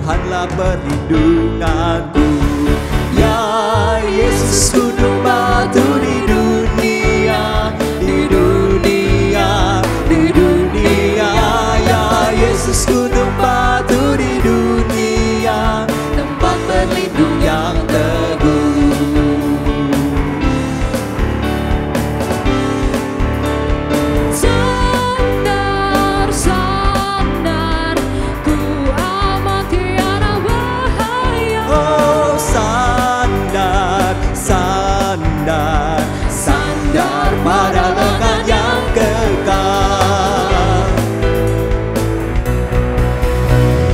Tuhanlah perlindunganku. Ya Yesus gunung batu di dunia, di dunia, di dunia. Ya Yesus gunung batu di dunia, tempat berlindung yang teguh. Sandar, sandar, ku aman tiada bahaya. Oh sandar, sandar, sandar pada lengan yang kekal.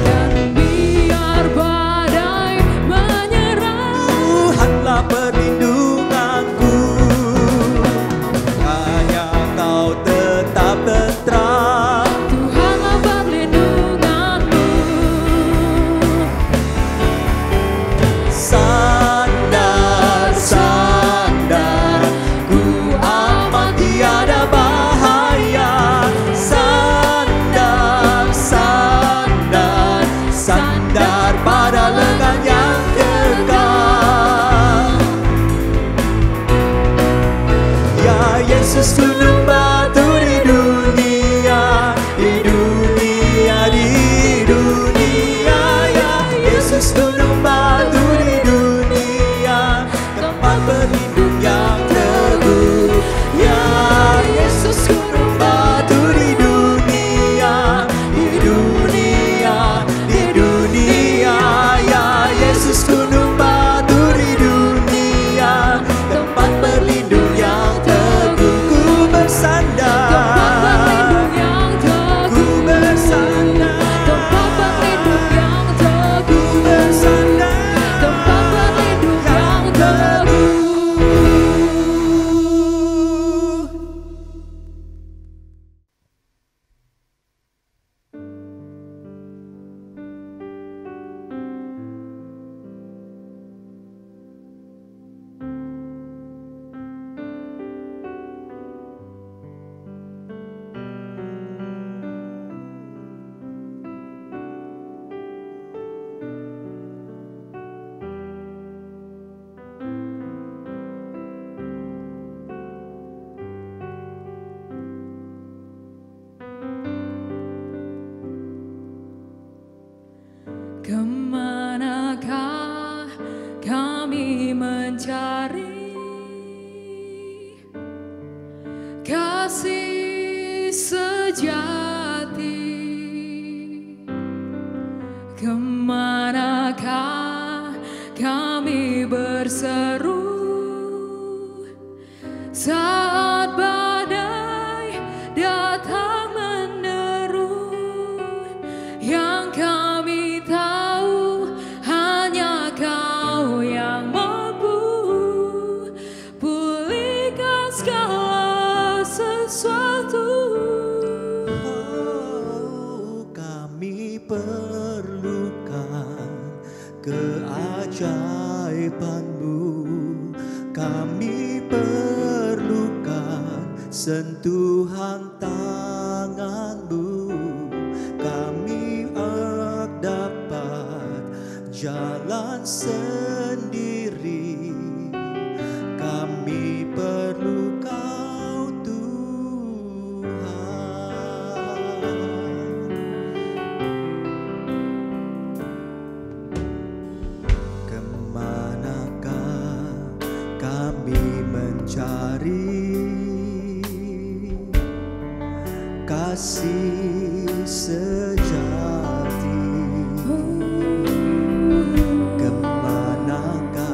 Dan biar badai menyerang, Tuhanlah perlindunganku. Hanya Kau tetap tentram. Tuhanlah perlindunganmu. Sandar, sandar, ku aman tiada bahaya. Sandar, sandar, sandar pada lengan yang kekal. Ya Yesus gunung batu di dunia, di dunia, di dunia. Ya Yesus gunung batu di dunia, tempat berlindung yang teguh. Ya Yesus gunung batu di dunia, di dunia, di dunia. Ya Yesus gunung batu di dunia, tempat berlindung yang teguh. Ku bersandar, Tempat berlindung yang teguh. ku bersandar, Tempat berlindung yang teguh. ku bersandar, Tempat berlindung yang teguh. Kemanakah kami mencari kasih sejati? Kemanakah kami berseru saat badai datang menderu? Yang kami tahu hanya Kau yang mampu pulihkan segala sesuatu. Oh, kami perlukan keajaiban-Mu. Kami perlukan sentuhan tangan-Mu. Kami dapat jalan sendiri. Kami perlu Kau Tuhan. Kemanakah kami mencari kasih sejati? Kemanakah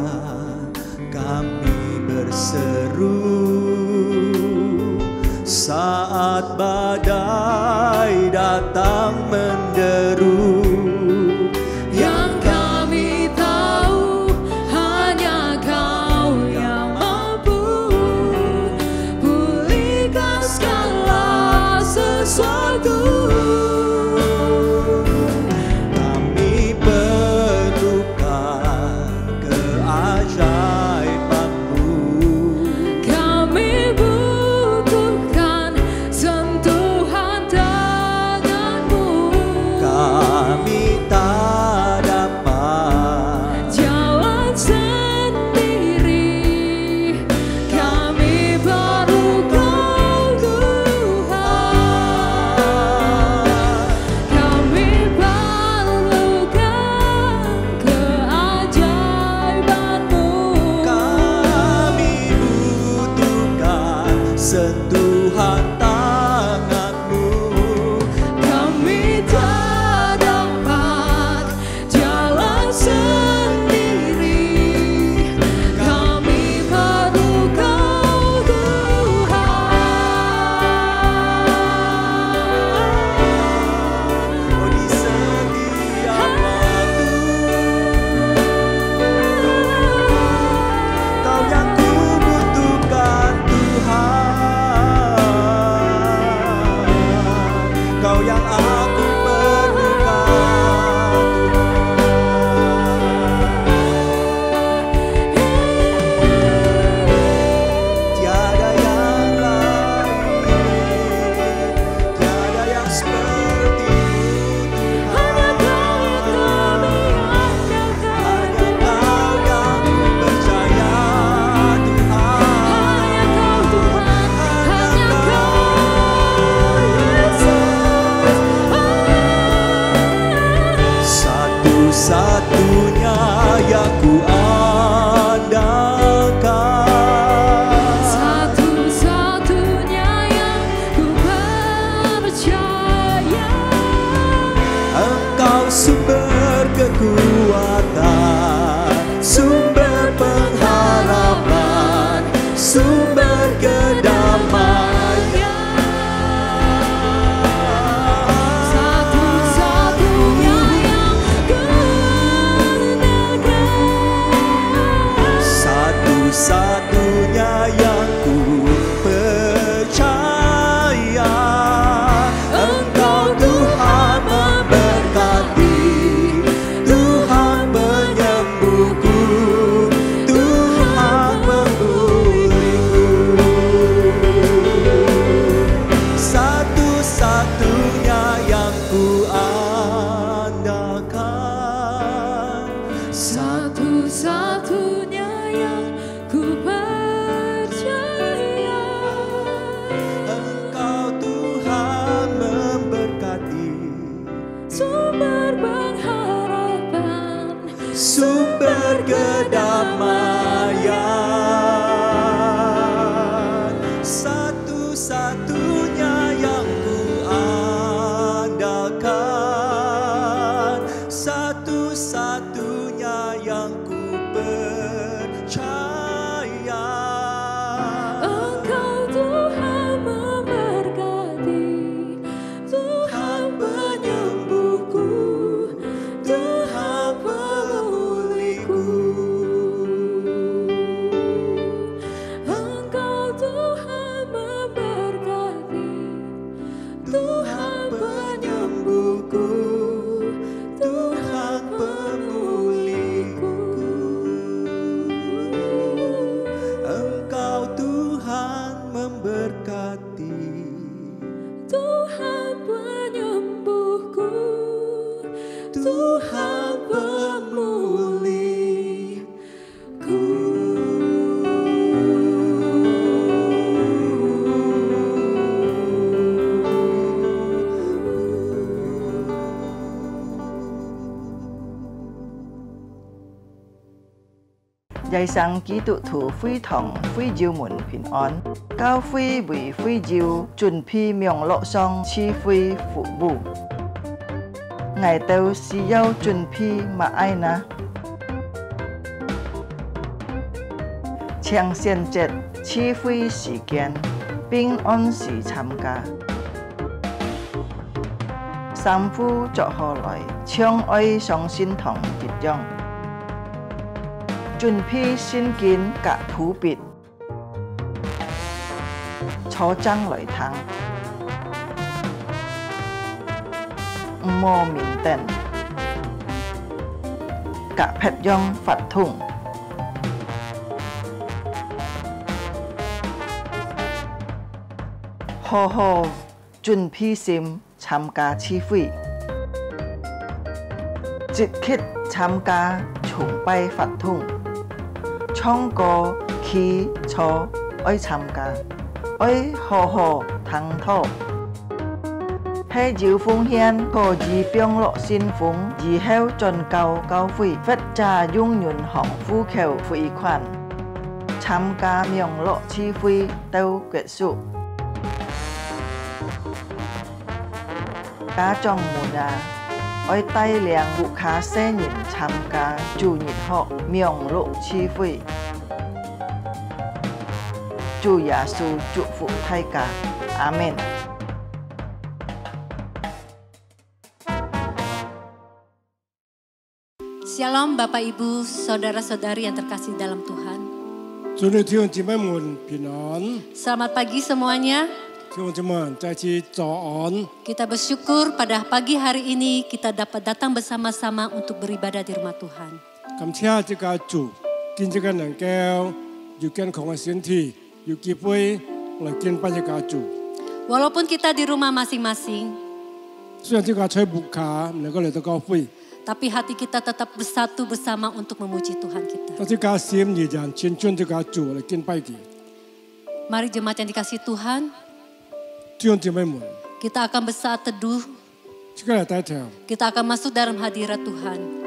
sumber kedamaian, satu-satunya yang ku andalkan, satu-satunya yang ku percaya. Engkau Tuhan memberkati, Tuhan penyembuhku, Tuhan pemulihku. Engkau Tuhan memberkati, Tuhan penyembuhku, Tuhan pemulihku. Engkau Tuhan memberkati, Tuhan penyembuhku, Tuhan pemulihku. Dạy sang ký tụ thủ phi thòng phi diêu mùn bình an, cao phi vì phi diêu chuẩn phi miệng lộ song chi phi phụ bù. Ngài tâu xì yêu chuẩn phi mà ai na. Chàng xiên chết chi phi sĩ kiến, bình an sĩ tham ca. Sang phu cho họ lại, chàng ơi song xin thòng dịch dòng. Chuẩn phi xin kiến cả thủ bịt, cho trăng lợi thắng, mô mình tên, cả phép dòng phạt thùng. Hồ hồ chuẩn phi sim tham ca chi phi, dịch khít tham ca chung bay phạt thùng. Trong có khí cho ơi tham gia, ơi hồ hồ thắng thọ. Hay chịu phong hiên có gì biếng lộ xin phúng, gì heo tròn cao cao phi, phết trà dung nhuận hỏng phu khều phi khoản. Tham gia miệng lộ chi phi tâu kết束. Cá trong mùa đà, ôi tay liang vụ khá xe nhìn tham gia chủ nhật họ miệng lộ chi phi. Chúa Giêsu chúc phúc thay cả. Amin. Shalom Bapak Ibu, Saudara-saudari yang terkasih dalam Tuhan. Selamat pagi semuanya. Kita bersyukur pada pagi hari ini kita dapat datang bersama-sama untuk beribadah di rumah Tuhan. Walaupun kita di rumah masing-masing, tapi hati kita tetap bersatu bersama untuk memuji Tuhan kita. Mari jemaat yang dikasihi Tuhan, kita akan bersaat teduh. Kita akan masuk dalam hadirat Tuhan.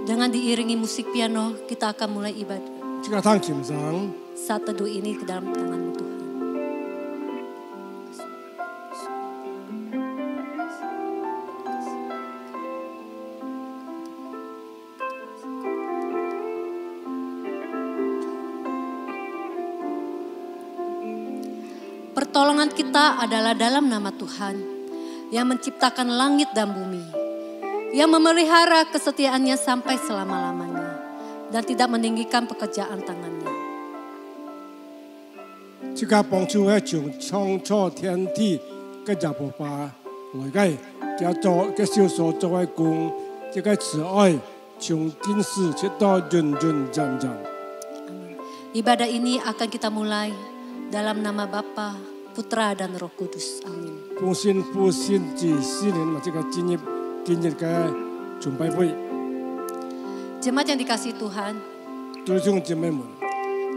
Dengan diiringi musik piano, kita akan mulai ibadah. Saat teduh ini ke dalam tangan-Mu Tuhan. Pertolongan kita adalah dalam nama Tuhan yang menciptakan langit dan bumi, yang memelihara kesetiaannya sampai selama-lamanya dan tidak meninggikan pekerjaan tangannya. Ibadah ini akan kita mulai dalam nama Bapa, Putra dan Roh Kudus. Amin. Jemaat yang dikasihi Tuhan,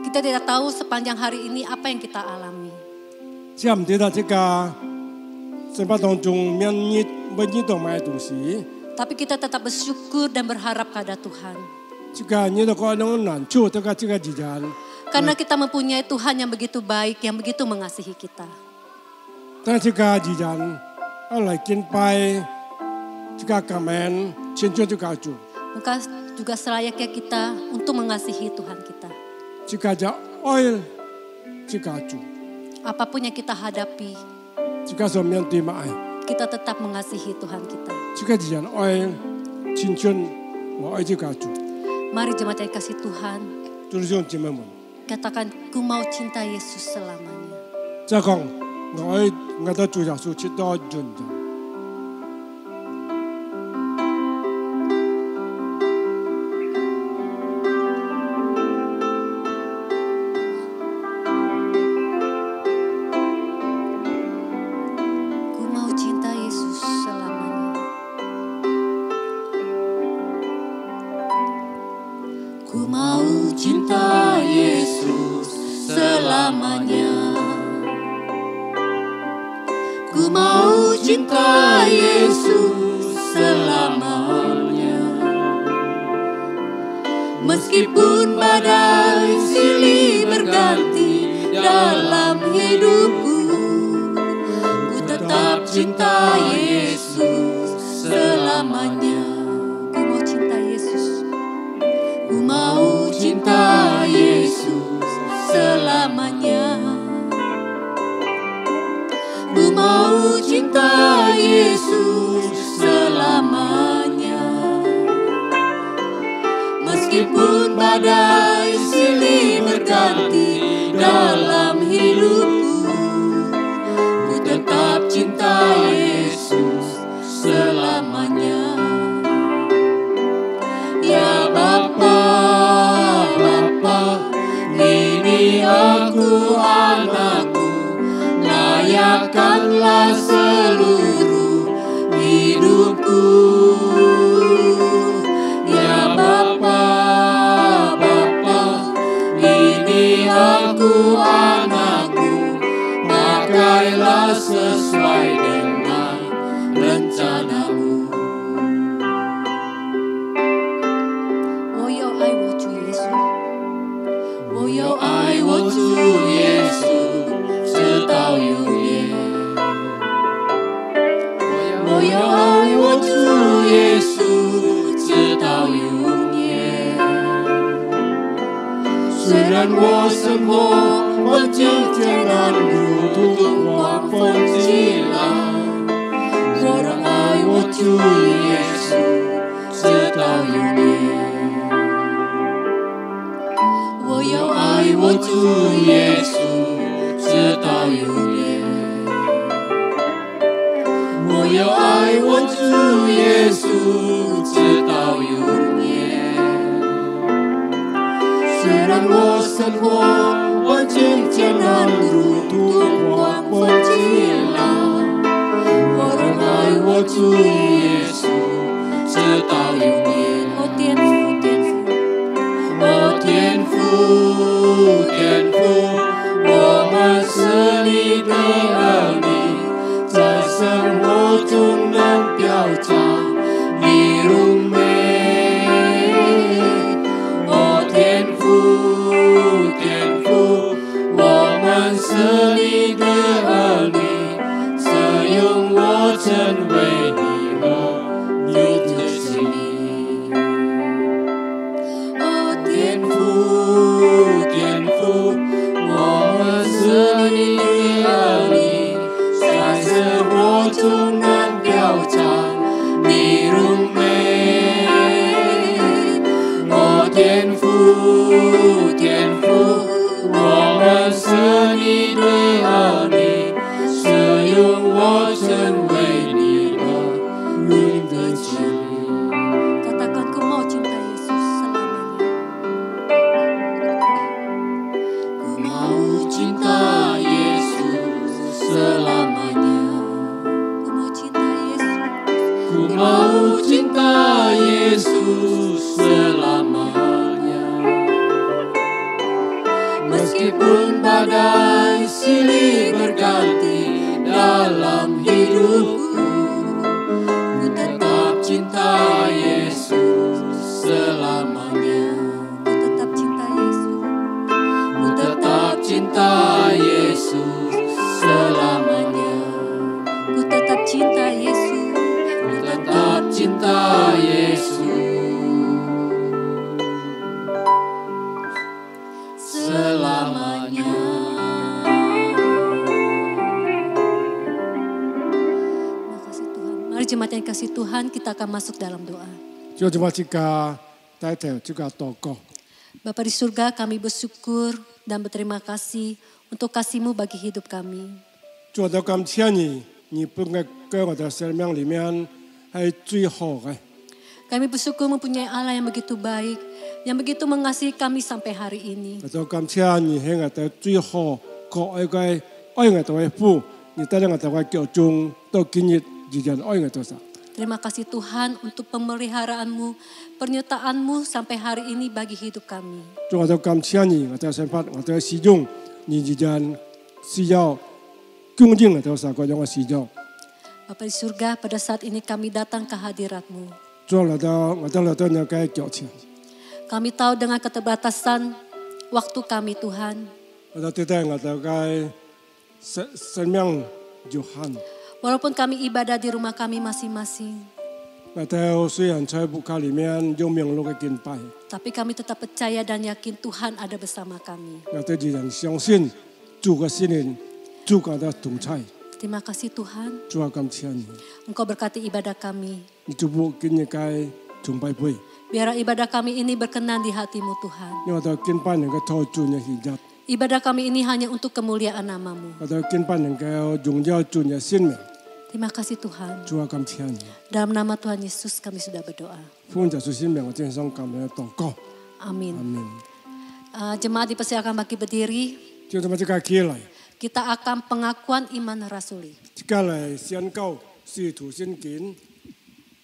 kita tidak tahu sepanjang hari ini apa yang kita alami. 生活當中面對買東西， Tapi kita tetap bersyukur dan berharap pada Tuhan. 這個你都可能難處，這個時間， Karena kita mempunyai Tuhan yang begitu baik, yang begitu mengasihi kita. 但這個時間，我來敬拜，這個感恩，親近這個主， Maka juga selayaknya kita untuk mengasihi Tuhan kita. 這個就愛這個主， Apapun yang kita hadapi, 這個是面對愛， kita tetap mengasihi Tuhan kita. 這個時間愛親近我愛這個主， Mari jemaat yang kasih Tuhan, 弟兄姊妹們， katakan ku mau cinta Yesus selamanya. 即係講我對主耶穌切多認真。 Ku mau cinta Yesus selamanya. Ku mau cinta Yesus selamanya. Ku mau cinta Yesus selamanya. Meskipun badai silih berganti dalam hidupku, ku tetap cinta Yesus selamanya. Ku mau cinta Yesus. Ku mau cinta Yesus selamanya. Ku mau cinta Yesus selamanya. Meskipun badai silih berganti dalam hidupku, ku tetap cinta Yesus selamanya. Ya Bapa, Bapa, ini aku anakku, layakkanlah seluruh hidupku. Ya Bapa, Bapa, ini aku anakku, pakailah sesuai dengan rencanamu. Woyo ai wo chu Yesu, woyo ai wo chu Yesu, 直到永远。我要爱我主耶稣，直到永远。虽然我生活环境艰难，如同狂风击浪，我仍爱我主耶稣，直到永远。我要爱我主耶稣，直到永远。我要爱我主耶稣，直到永远。虽然我生活环境艰难，如同狂风击浪，我仍爱我主耶稣，直到永远。天父，天父，我们是你的儿女，在生活中能表彰你荣美。天父，天父，我们是你的儿女，这用我成为你和你的心意。天父，天父，我们是你的儿女，在生活中能表彰你荣美。天父，天父，我们是你的儿女，使用我成为你的永的子民。Katakan ku mau cinta Yesus selamanya. Ku mau cinta Yesus selamanya. Ku mau cinta Yesus. Ku mau cinta Yesus selamanya. Meskipun badai silih berganti dalam hidup cinta Yesus. Ku tetap cinta Yesus selamanya. Makasih Tuhan. Mari jemaat yang kasih Tuhan, kita akan masuk dalam doa. 就这么一个带头这个祷告。 Bapa di surga, kami bersyukur dan berterima kasih untuk kasih-Mu bagi hidup kami. 主都感谢你，你本该给我的生命里面是最好的。 Kami bersyukur mempunyai Allah yang begitu baik, yang begitu mengasihi kami sampai hari ini. 我都感谢你是我的最好可爱的爱我的父，你带领我的脚中到今日依然爱我的上。 Terima kasih Tuhan untuk pemeliharaan-Mu, penyertaan-Mu sampai hari ini bagi hidup kami. 主我都感谢你，我的生活，我的使用，你依然需要恭敬我的上各样的使用。 Bapa di surga, pada saat ini kami datang ke hadirat-Mu. 主来到你的脚前， Kami tahu dengan keterbatasan waktu kami Tuhan. 我都对待我的生命有限。 Walaupun kami ibadah di rumah kami masing-masing. 我都虽然在不卡里面有名录的敬拜， Tapi kami tetap percaya dan yakin Tuhan ada bersama kami. 我都依然相信主的心灵，主的同在。 Terima kasih Tuhan, 主啊，感谢你， Engkau berkati ibadah kami. 你祝福今日该崇拜会， Biar ibadah kami ini berkenan di hati-Mu Tuhan. 因为我都敬拜能够讨主的喜悦， Ibadah kami ini hanya untuk kemuliaan nama-Mu. 我都敬拜能够荣耀主的生命。 Terima kasih Tuhan. 主啊，感谢你， Dalam nama Tuhan Yesus kami sudah berdoa. 奉耶稣生命，我献上感恩的祷告， Amin. 阿门。 Jemaat dipersilakan bagi berdiri. 就这么这个起来， Kita akan pengakuan iman rasuli. 这个来宣告使徒信经，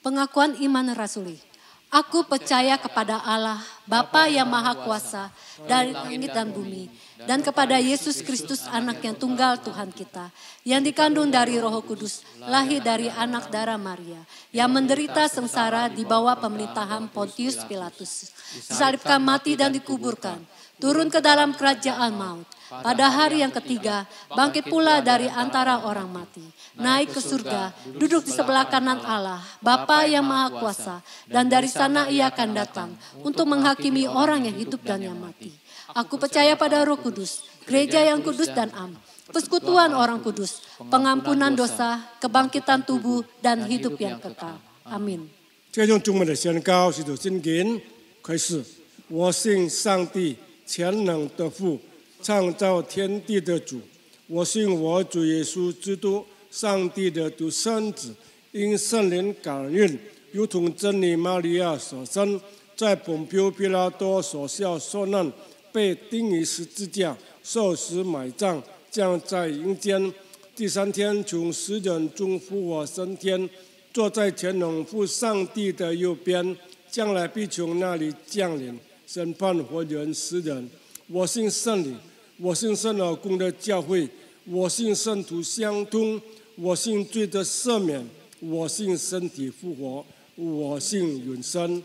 Pengakuan iman rasuli. Aku percaya kepada Allah, Bapa yang Maha Kuasa dari langit dan bumi, dan kepada Yesus Kristus anak yang tunggal Tuhan kita, yang dikandung dari Roh Kudus, lahir dari anak darah Maria, yang menderita sengsara di bawah pemerintahan Pontius Pilatus, disalibkan mati dan dikuburkan, turun ke dalam kerajaan maut. Pada hari yang ketiga, bangkit pula dari antara orang mati, naik ke surga, duduk di sebelah kanan Allah, Bapa yang Maha Kuasa, dan dari sana ia akan datang untuk menghakimi orang yang hidup dan yang mati. Aku percaya pada Roh Kudus, gereja yang kudus dan am, persekutuan orang kudus, pengampunan dosa, kebangkitan tubuh, dan hidup yang kekal. Amin. 这用中文的宣告使徒信经开始，我信上帝全能的父。 创造天地的主，我信我主耶稣基督，上帝的独生子，因圣灵感孕，如同真理玛利亚所生，在本丢彼拉多所下受难，被钉于十字架，受死埋葬，将在阴间，第三天从死人中复活升天，坐在全能父上帝的右边，将来必从那里降临，审判活人死人。我信圣灵。 我信圣老公的教会，我信圣徒相通，我信罪的赦免，我信身体复活，我信永生。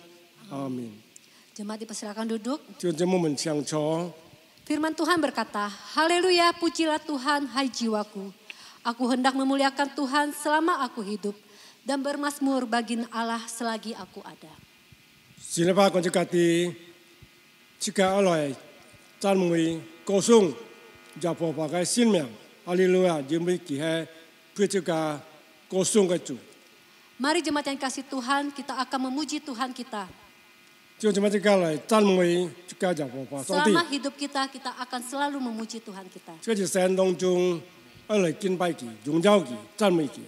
阿门。 Jemaat dipersilakan duduk. 就这么我们相处， Firman Tuhan berkata, Haleluya, pujilah Tuhan, hai jiwaku. Aku hendak memuliakan Tuhan selama aku hidup dan bermazmur bagi Allah selagi aku ada. 是了吧？我就家己，这个后来赞美。 歌颂亚伯巴嘅生命，哈利路亚！因為佢係配這個歌頌嘅主。 Mari jemaat yang kasih Tuhan, kita akan memuji Tuhan kita. 就這麼這個來讚美這個亞伯巴上帝。 Selama hidup kita, kita akan selalu memuji Tuhan kita. 這是神當中來敬拜佢、榮耀佢、讚美佢。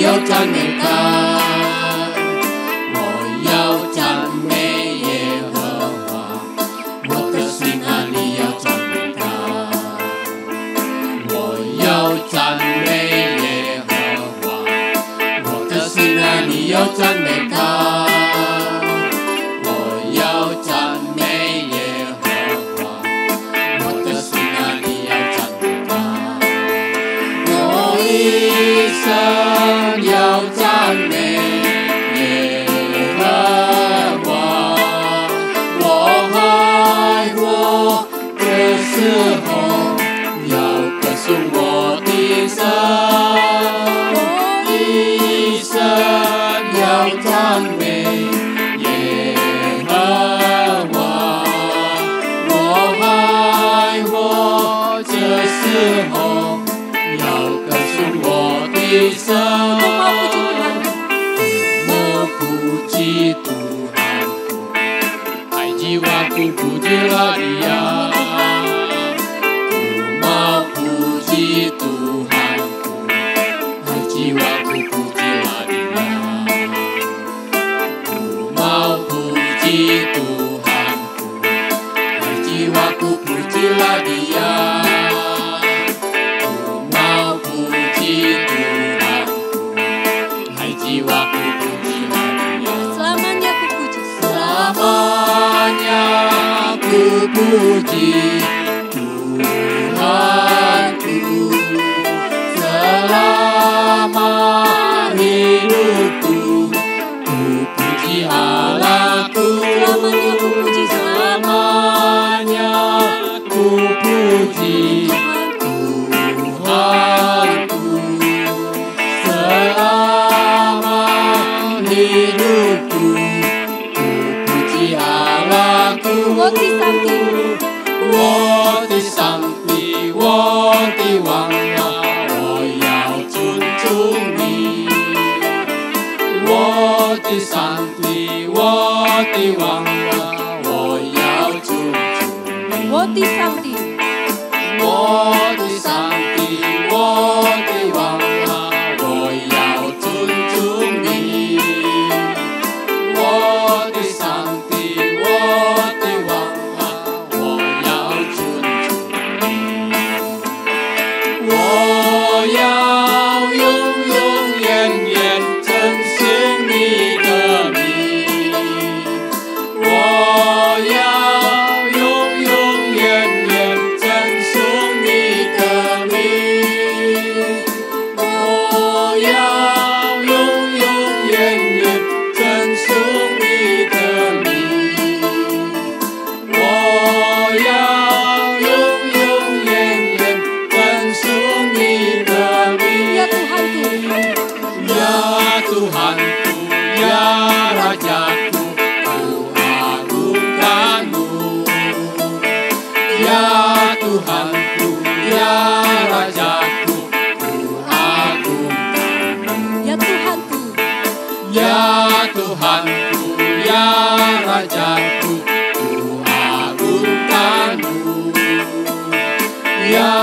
要讚美他，我要讚 jiwaku pujilah Dia. Ku mau puji Tuhanku, hai jiwaku pujilah Dia. Ku mau puji Tuhanku, hai jiwaku pujilah Dia. Ku mau puji Tuhanku, hai jiwaku pujilah Dia. Selamanya ku puji. Selamanya ku puji Tuhanku, selama hidupku ku puji Allahku. Selamanya ku puji. Selamanya ku puji Tuhanku, selama hidupku ku puji Allahku. 我的上帝，我的上帝，我的王啊，我要尊重你。我的上帝，我的王啊，我要尊重你。我的上帝，我的上帝，我的王啊，我要尊重你。我的上帝，我的王啊，我要尊重你。我要永永远远称颂你的名。我要永永远远称颂你的名。我要永永远远称颂你的名。我要永永远远称颂你的名。 ya Tuhanku, Ya Tuhanku, ya Rajaku, ku agungkanmu. Ya Tuhanku, ya Rajaku, ku agungkanmu. ya Tuhanku, Ya Tuhanku, ya Rajaku, ku agungkanmu. Ya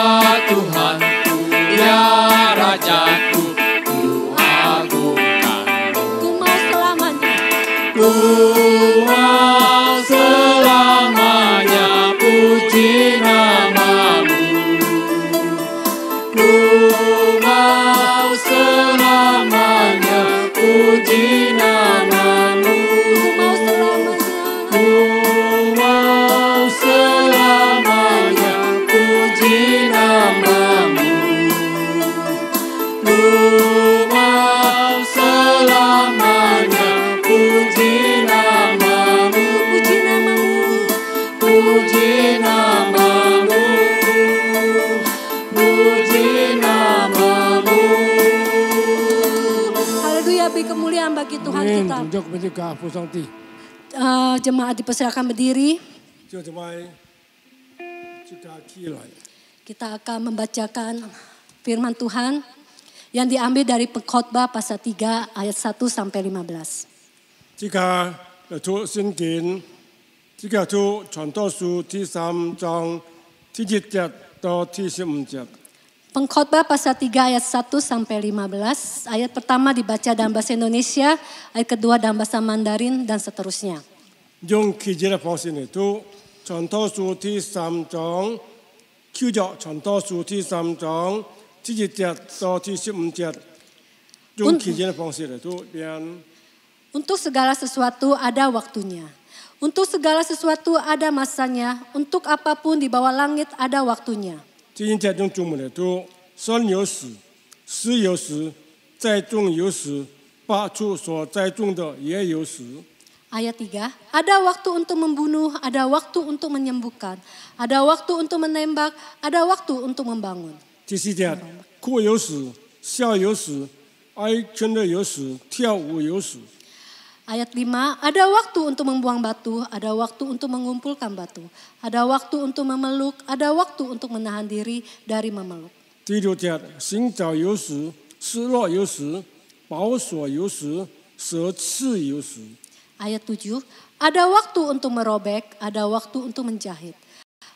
Tuhanku, ya Rajaku, ku agungkanmu. ku mau selamanya. Ku mau selamanya puji namamu. Ku mau selamanya puji namamu. Ku mau selamanya. Ku mau selamanya puji namamu. Ku mau selamanya puji namamu. Puji namamu, Puji namamu. Puji namamu. haleluya, beri kemuliaan bagi Tuhan Amin. kita. 荣耀归给God父上帝。 Jemaat dipersilakan berdiri. 就这么这个起来。 Kita akan membacakan firman Tuhan yang diambil dari Pengkhotbah pasal 3 ayat 1 sampai 15. 这个出圣经，这个出传道书第3章第1节到第15节。 Pengkhotbah pasal 3 ayat 1 sampai 15. Ayat pertama dibaca dalam bahasa Indonesia, ayat kedua dalam bahasa Mandarin dan seterusnya. 用记节的方式呢，读传道书第3章，9节传道书第3章第1节到第15节，用记节的方式来读遍。 Untuk segala sesuatu ada waktunya. Untuk segala sesuatu ada masanya. Untuk apapun di bawah langit ada waktunya. 这一节用中文来读，生有时，死有时，栽种有时，拔出所栽种的也有时。 Ayat 3, ada waktu untuk membunuh, ada waktu untuk menyembuhkan, ada waktu untuk menembak, ada waktu untuk membangun. 第4节，哭有时，笑有时，哀劝的有时，跳舞有时。 Ayat 5, ada waktu untuk membuang batu, ada waktu untuk mengumpulkan batu, ada waktu untuk memeluk, ada waktu untuk menahan diri dari memeluk. 第6节，寻找有时，失落有时，保守有时，舍弃有时。Ayat 7, ada waktu untuk merobek, ada waktu untuk menjahit.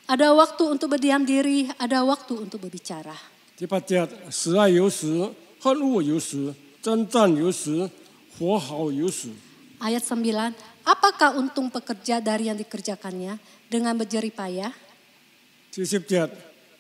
Ada waktu untuk berdiam diri, ada waktu untuk berbicara. 第8节，喜爱有时，恨恶有时，征战有时，和好有时。 Ayat 9, apakah untung pekerja dari yang dikerjakannya dengan berjerih payah? 第10节，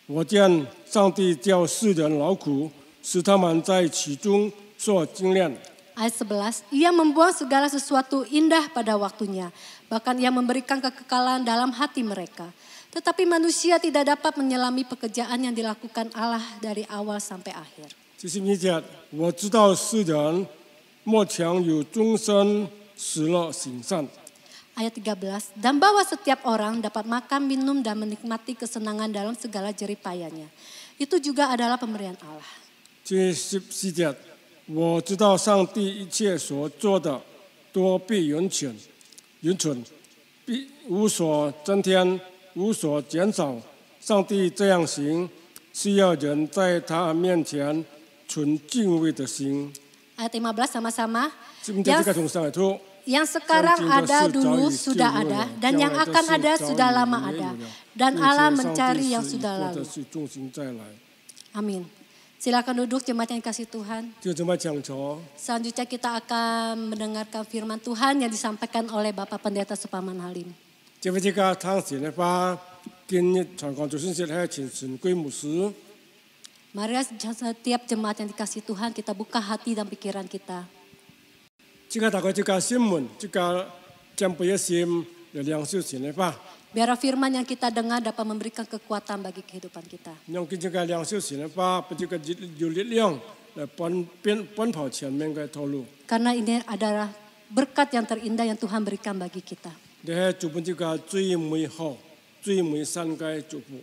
我见上帝叫世人劳苦，使他们在其中受精炼。 Ayat 11, ia membuang segala sesuatu indah pada waktunya. Bahkan ia memberikan kekekalan dalam hati mereka. Tetapi manusia tidak dapat menyelami pekerjaan yang dilakukan Allah dari awal sampai akhir. 第11节，我知道世人莫强有终身喜乐行善。 Ayat 13, dan bahwa setiap orang dapat makan, minum, dan menikmati kesenangan dalam segala jerih payahnya. Itu juga adalah pemberian Allah. 第14节，我知道上帝一切所做的都必永存，必无所增添，无所减少。上帝这样行，是要人在他面前存敬畏的心。 Ayat 15 sama-sama. 这个从上来说。 Yang sekarang ada dulu sudah ada, dan yang akan ada sudah lama ada. Dan Allah mencari yang sudah lalu. Amin. Silakan duduk jemaat yang dikasih Tuhan. Selanjutnya kita akan mendengarkan firman Tuhan yang disampaikan oleh Bapak Pendeta Supaman Halim. Mari setiap jemaat yang dikasih Tuhan kita buka hati dan pikiran kita. 这个大概这个新闻，这个将不要心的两手神的吧。 Biar firman yang kita dengar dapat memberikan kekuatan bagi kehidupan kita. 用这个两手神的吧，把这个有力量来奔跑前面的道路。 Karena ini adalah berkat yang terindah yang Tuhan berikan bagi kita. 你还祝福这个最美好、最美善的祝福。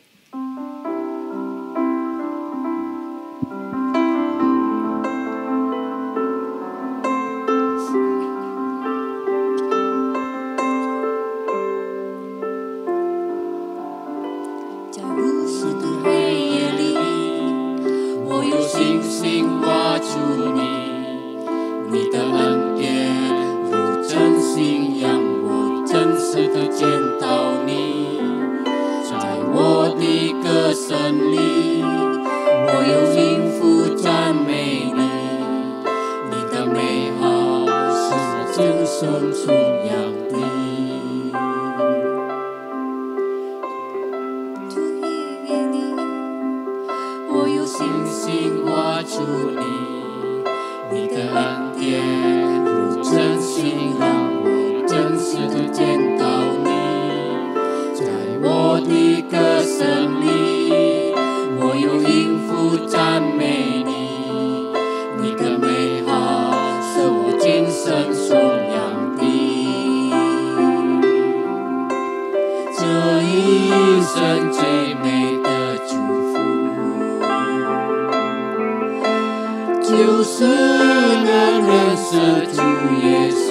就是能认识主耶稣，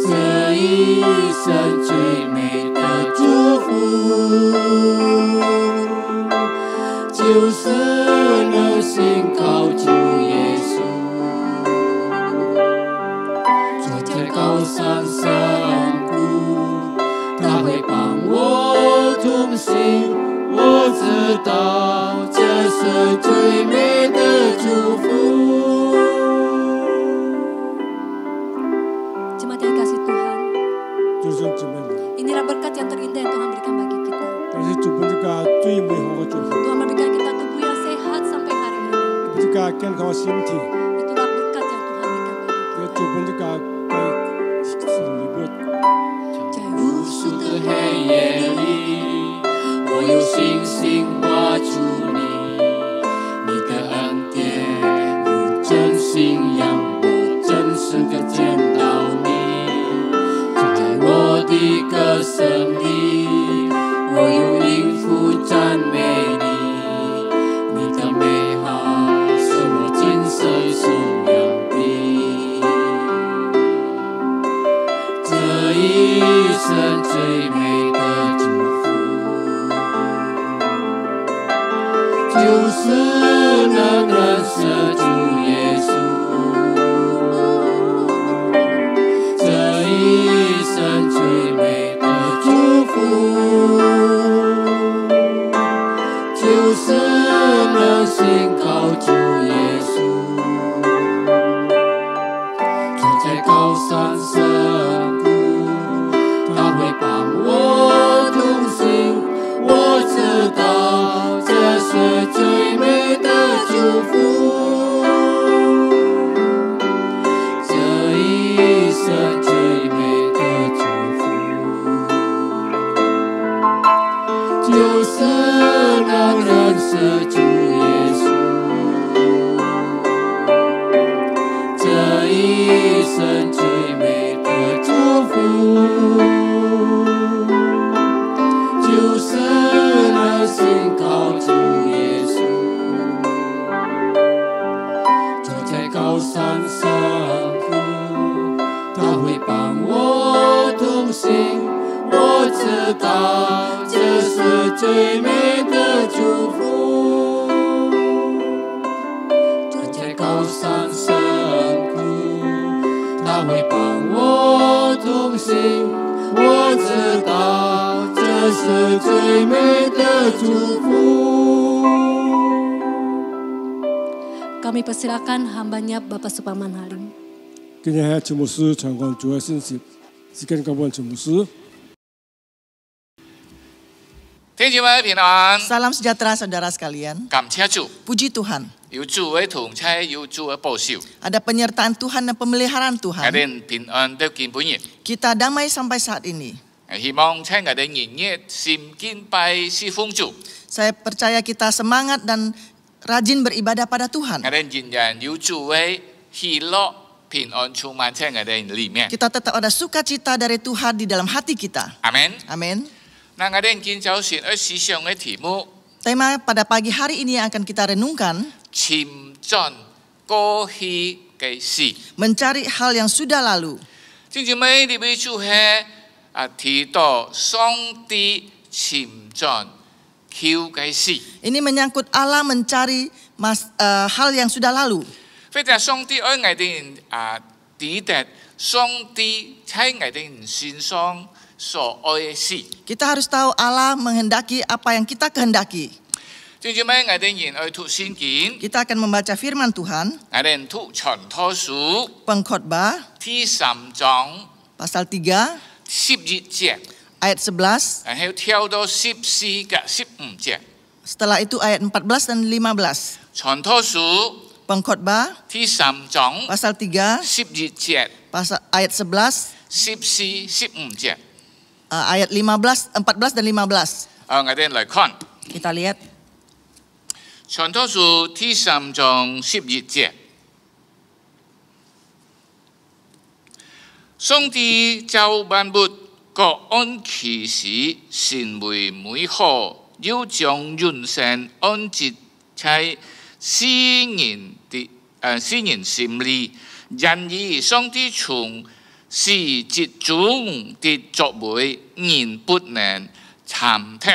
这一生最美的祝福，就是能信靠主耶稣，坐在高山上谷，他会帮我同行。 我知道这是最美的祝福。 Jemaat yang dikasih Tuhan, inilah berkat yang terindah yang Tuhan berikan bagi kita. Tuhan memberikan kita tubuh yang sehat sampai hari ini. Itulah berkat yang Tuhan berikan bagi kita. 在无数的黑夜里。 我有信心握住你，你的恩典如真信仰，我真实的见到你，在我的歌声里，我有音符赞美你，你的美好是我今生所仰的，这一生最美的祝福。 就是能认识主耶稣，道这是最美的祝福。我在高山深谷，他会伴我同行。我知道这是最美的祝福。 Kami persilakan hambanya Bapak Suparman Halim. 今日係陳牧師傳講主嘅信息，時間交俾陳牧師。弟兄姊妹平安， Salam sejahtera saudara sekalian. 感謝主， Puji Tuhan. 有主嘅同在，有主嘅保守， Ada penyertaan Tuhan dan pemeliharaan 我 Tuhan. 哋平安到見本日。 Kita damai sampai saat ini. 希望在我哋年日心敬拜侍奉主， Saya percaya kita semangat dan rajin beribadah pada Tuhan. 我哋仍然有主嘅喜樂平安充滿在我哋裏面。 Kita tetap ada sukacita dari Tuhan di dalam hati kita. 阿門。 Amin. 那我哋今早先去思想嘅題目， Tema pada pagi hari ini yang akan kita renungkan, 前進過去嘅事。 mencari hal yang sudah lalu. 弟兄姊妹，呢位主係提到上帝前進求嘅事。 Ini menyangkut Allah mencari hal yang sudah lalu. 非常上帝愛我哋指達上帝喺我哋身上所愛嘅事。 Kita harus tahu Allah menghendaki apa yang kita kehendaki. 弟兄姊妹，我哋然愛讀聖經， Kita akan membaca firman Tuhan, 我哋讀傳道書 Pengkhotbah 第3章 pasal 3 11節， ayat 11, 然後跳到14及15節。 setelah itu ayat 14 dan 15. 傳道書 Pengkhotbah 第3章 pasal 3, 11節， pasal ayat 11, 14、15節。 ayat 15, 14 dan 15. 我哋嚟看。 Kita lihat 傳道書第3章11節，上帝造萬物各按其時，成為美好，又將人生安置在世人心裏。然而上帝從事節中的作為，人不能參透。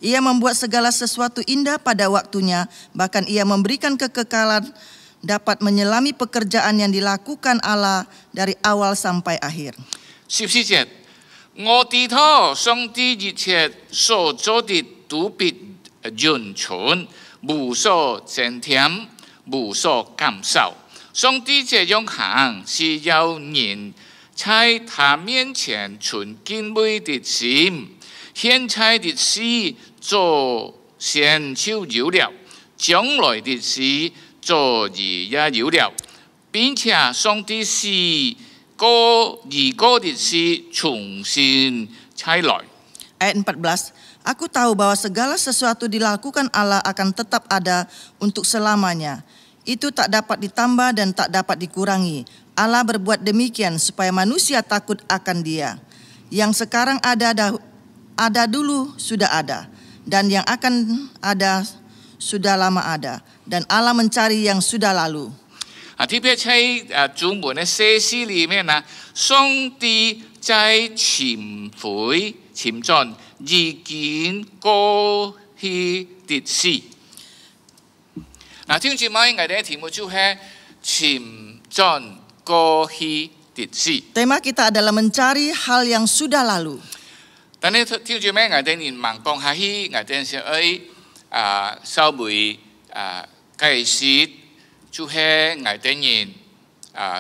Ia membuat segala sesuatu indah pada waktunya, bahkan ia memberikan kekekalan dapat menyelami pekerjaan yang dilakukan Allah dari awal sampai akhir. 14節，我知道上帝一切所做的都必完全，無所增添，無所減少。上帝這樣行是要人在他面前存敬畏的心，現在的事做先就有了，將來的事做也有了，並且上帝是一個的事重新再來。 Ayat 14, Aku tahu bahwa segala sesuatu dilakukan Allah akan tetap ada untuk selamanya. Itu tak dapat ditambah dan tak dapat dikurangi. Allah berbuat demikian supaya manusia takut akan Dia. Yang sekarang ada dulu sudah ada. Dan yang akan ada sudah lama ada. Dan Allah mencari yang sudah lalu. 特別在中文的寫詩裡面呢，上帝在前進已經過去的事。聽住咪，我哋嘅題目就係前進過去的事。 Tema kita adalah mencari hal yang sudah lalu. 但係聽住咪，我哋連盲講下去，我哋先去稍微解釋，就係我哋人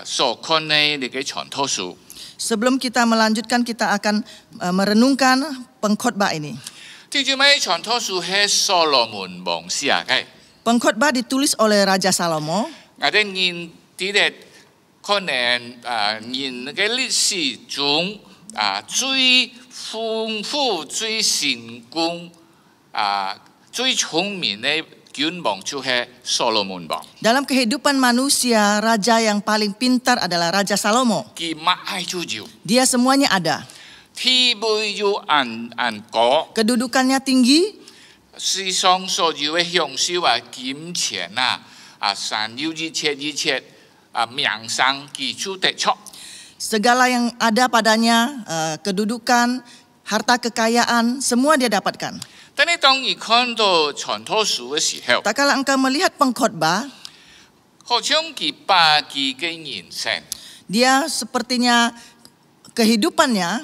所看的呢個傳道書。 Sebelum kita melanjutkan, kita akan merenungkan pengkhotbah ini. 聽住咪，傳道書係所羅門王寫嘅。 Pengkhotbah ditulis oleh Raja Salomo. 我哋人啲咧可能人嘅歷史中最豐富、最成功、最聰明嘅君王就係所羅門王。 Dalam kehidupan manusia, raja yang paling pintar adalah Raja Salomo. 佢乜嘢都有， Dia semuanya ada. 地位又高， Kedudukannya tinggi, 世上所有嘅享受金錢山有一切名聲，佢都得出。 segala yang ada padanya, kedudukan, harta kekayaan, semua dia dapatkan. 但你當你看到傳道書嘅時候， Tak kala engkau melihat pengkhotbah, 好像佢把佢嘅人生 dia sepertinya kehidupannya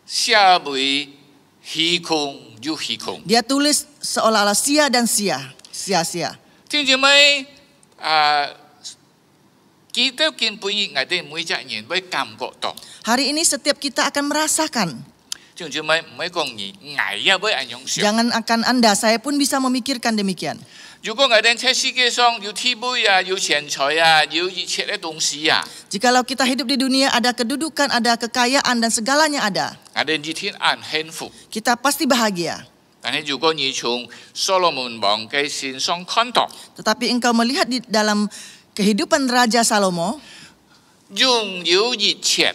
寫為虛空又虛空。 dia tulis seolah-olah sia-sia. 聽住咪記得見本意，我哋每隻人會感覺到。 Hari ini setiap kita akan merasakan. 聽住咪唔係講你捱也會影響。 Jangan akan Anda, saya pun bisa memikirkan demikian. 如果我哋喺世界上有地位啊，有錢財啊，有一切嘅東西啊， Jikalau kita hidup di dunia ada kedudukan, ada kekayaan dan segalanya ada, 我哋一天很幸福。 kita pasti bahagia. 但係如果你從所羅門王嘅身上看到， Tetapi engkau melihat di dalam kehidupan Raja Salomo, 擁有一切，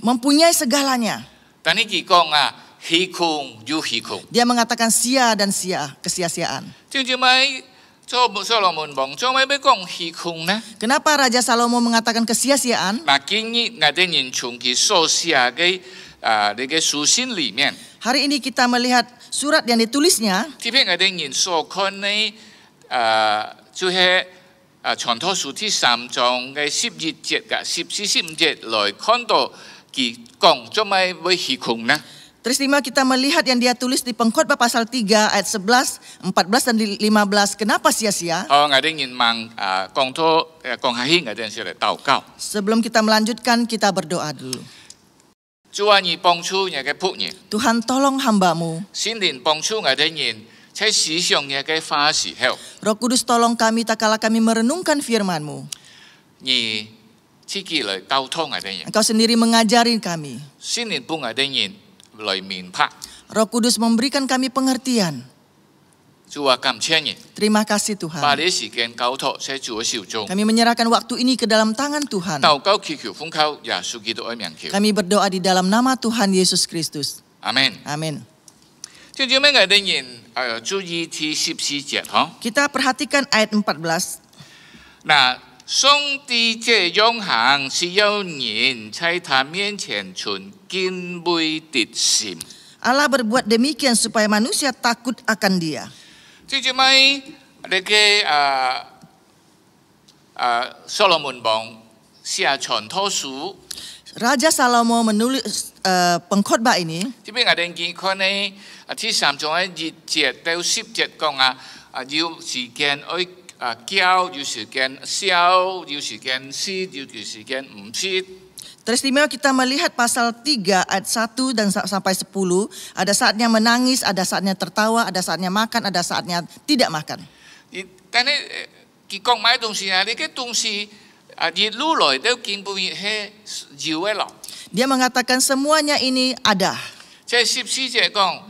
mempunyai segalanya. 但係佢講啊，虛空又虛空。 Dia mengatakan sia dan kesia-siaan. 聽住咪所羅門王做咩要講虛空呢？ Kenapa Raja Salomo mengatakan kesia-siaan? 嗱，今日我哋人從佢所寫嘅呢個書信裡面， Hari ini kita melihat surat yang ditulisnya, 特別我哋人所看嘅就係傳道書第3章嘅11節嘅14、15節來看到佢講做咩會虛空呢？ teristimewa kita melihat yang dia tulis di Pengkhotbah pasal 3 ayat 11, 14 dan 15. Kenapa sia-sia? 我哋人問講下去，我哋先嚟禱告。 Sebelum kita melanjutkan, kita berdoa dulu. 主啊，你幫助你嘅僕人， Tuhan tolong hamba-Mu. 聖靈幫助我哋人在思想你嘅話時候， Roh Kudus tolong kami tak kala kami merenungkan firman-Mu. 你自己來溝通我哋人， Engkau sendiri mengajari kami. 聖靈幫我哋人來明白。 Roh Kudus memberikan kami pengertian. 主啊，感謝你， Terima kasih 把 Tuhan. 你時間交託喺主嘅手中。 Kami menyerahkan waktu ini ke dalam tangan Tuhan. 禱告祈求奉靠耶穌基督嘅名求， Kami berdoa di dalam nama Tuhan Yesus Kristus. 阿門。 Amin. 聽住咩？我哋人注意第14節嗬。 Kita perhatikan ayat 14. 嗱，上帝這樣行是要人在他面前存敬畏的心。 Allah berbuat demikian supaya manusia takut akan Dia. 聽住咪？你嘅所羅門王寫傳道書， Raja Salomo menulis pengkhotbah ini. 特別我哋見看呢，第3章嘅1節到10節講有時間愛教，有時間笑，有時間説，有時間唔説。 Teristimewa kita melihat pasal 3 ayat 1 dan sampai 10. Ada saatnya menangis, ada saatnya tertawa, ada saatnya makan, ada saatnya tidak makan. 但係佢講買東西啊，你嘅東西一路來都見唔係要嘅咯。 Dia mengatakan semuanya ini ada. 即係14節講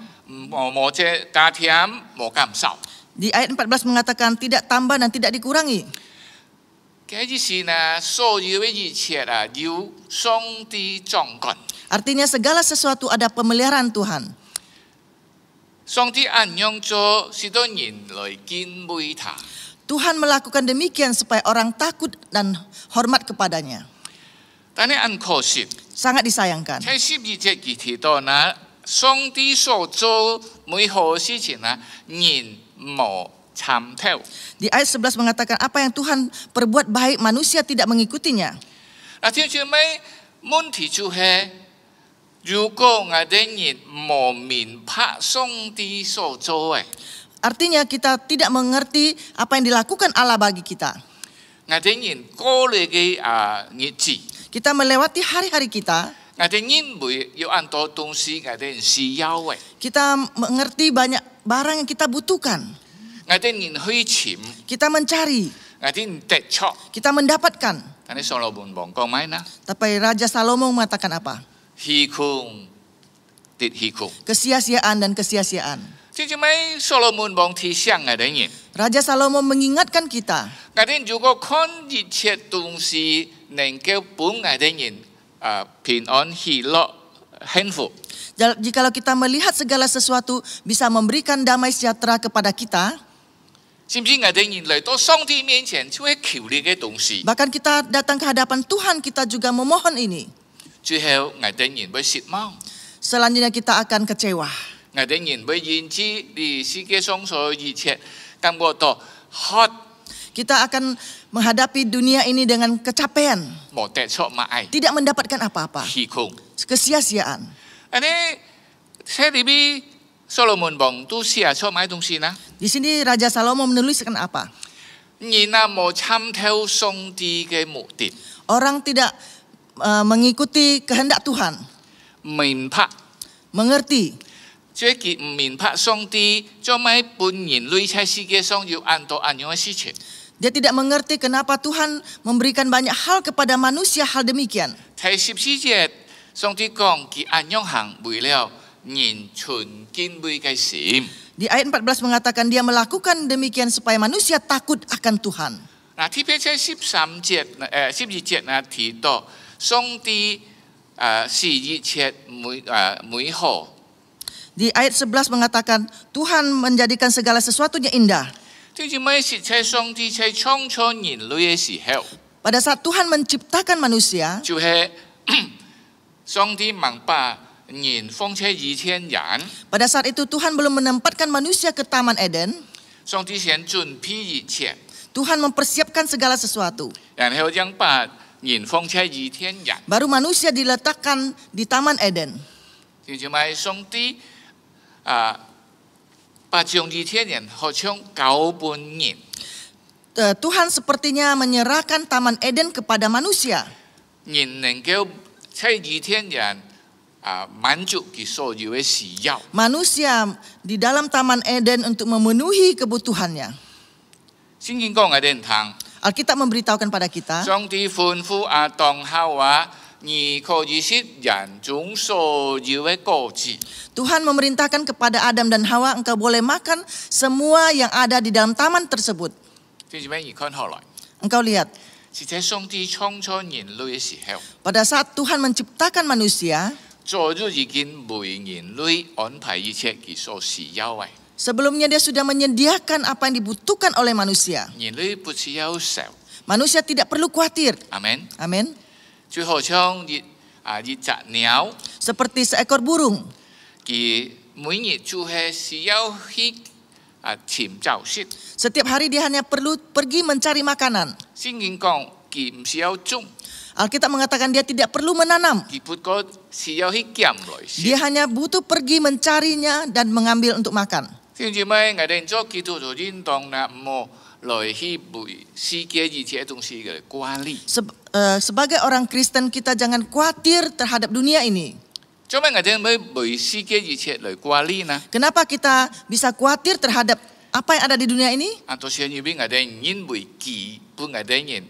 冇這加添，冇減少。 Di ayat 14 mengatakan tidak tambah dan tidak dikurangi. 嘅意思呢，所有嘅一切由上帝掌管。 Artinya segala sesuatu ada pemeliharaan Tuhan. 上帝按樣做，使到人來敬畏他。 Tuhan melakukan demikian supaya orang takut dan hormat kepadanya. 但係很可惜， Sangat disayangkan. 喺12節佢提到呢，上帝所做每項事情呢，人冇參透。 Di ayat 11 mengatakan apa yang Tuhan perbuat baik manusia tidak mengikutinya. 嗱，聽住咪問題就係，如果我哋人冇明白上帝所做嘅， Artinya kita tidak mengerti apa yang dilakukan Allah bagi kita. 我哋人過嚟嘅日子， Kita melewati hari-hari kita, 我哋人會有很多東西我哋人需要嘅， kita mengerti banyak barang yang kita butuhkan. 我哋人去尋， Kita mencari, 我哋人得着。 kita mendapatkan. 但係所羅門王講咩呢？ Tapi Raja Salomo mengatakan apa? 虛空的虛空。 Kesia-siaan dan kesia-siaan. 即係咪所羅門王提醒我哋人？ Raja Salomo mengingatkan kita, 我哋如果看一切東西能夠幫我哋人平安喜樂幸福， jikalau kita melihat segala sesuatu bisa memberikan damai sejahtera kepada kita, 是唔是我哋人嚟到上帝面前就係求呢嘅東西？ bahkan kita datang ke hadapan Tuhan kita juga memohon ini. 最後我哋人會失望。selanjutnya kita akan kecewa. 我哋人會認知你世界上所有一切，感覺到渴 Kita akan menghadapi dunia ini dengan kecapean, 冇得出乜愛， tidak mendapatkan apa-apa, 虛空。 kesia-siaan. อันนี้ใช่หรือไม่โซโลมอนบอกตู้เสียชอบไหมตรงนี้นะ Di sini Raja Salomo menuliskan apa? 你那冇參透上帝嘅目的， Orang tidak mengikuti kehendak Tuhan, 明白， mengerti. 即係唔明白上帝做咩本人類喺世界上要按到按樣嘅事情。 Dia tidak mengerti kenapa Tuhan memberikan banyak hal kepada manusia hal demikian. 第14節，上帝講佢按樣行為了人存敬畏嘅心。 Di ayat 14 mengatakan dia melakukan demikian supaya manusia takut akan Tuhan. 嗱，特別喺12節呢提到上帝是一切美好。 Di ayat 11 mengatakan Tuhan menjadikan segala sesuatunya indah. 對住咩事喺上帝喺創造人類嘅時候， Pada saat Tuhan menciptakan manusia, 就係上帝明白人放喺以前人， pada saat itu Tuhan belum menempatkan manusia ke Taman Eden. 上帝先準備一切， Tuhan mempersiapkan segala sesuatu. 然後將把人放喺以前人。 Baru manusia diletakkan di Taman Eden. 對住咩上帝把將以前人好像交本人。 Tuhan sepertinya menyerahkan Taman Eden kepada manusia. 人能夠喺以前人滿足佢所有嘅需要。 Manusia di dalam Taman Eden untuk memenuhi kebutuhannya. 聖經講嘅人聽， Alkitab memberitahukan pada kita, 上帝吩咐亞當夏娃，你可以食人中所有嘅果子。 Tuhan memerintahkan kepada Adam dan Hawa, engkau boleh makan semua yang ada di dalam taman tersebut. 點解而看後來？ Engkau lihat, 是在上帝創造人類嘅時候， pada saat Tuhan menciptakan manusia, 早就已經為人類安排一切佢所需要嘅。 sebelumnya dia sudah menyediakan apa yang dibutuhkan oleh manusia. 人類不需要愁， Manusia tidak perlu khawatir. 阿門。 Amin. 就好像一隻鳥， Seperti seekor burung. 佢每日就係需要去尋找食。 Setiap hari dia hanya perlu pergi mencari makanan. 聖經講佢唔需要種， Alkitab mengatakan dia tidak perlu menanam. 佢不過需要去揀來食。 Dia hanya butuh pergi mencarinya dan mengambil untuk makan. 聽住咩？我哋做基督徒應當那冇來去為世界一切東西嘅管理。 Sebagai orang Kristen kita jangan khawatir terhadap dunia ini. 做咩我哋唔為世界一切來管理呢？ Kenapa kita bisa khawatir terhadap apa yang ada di dunia ini? 都是因為我哋因為佢本我哋人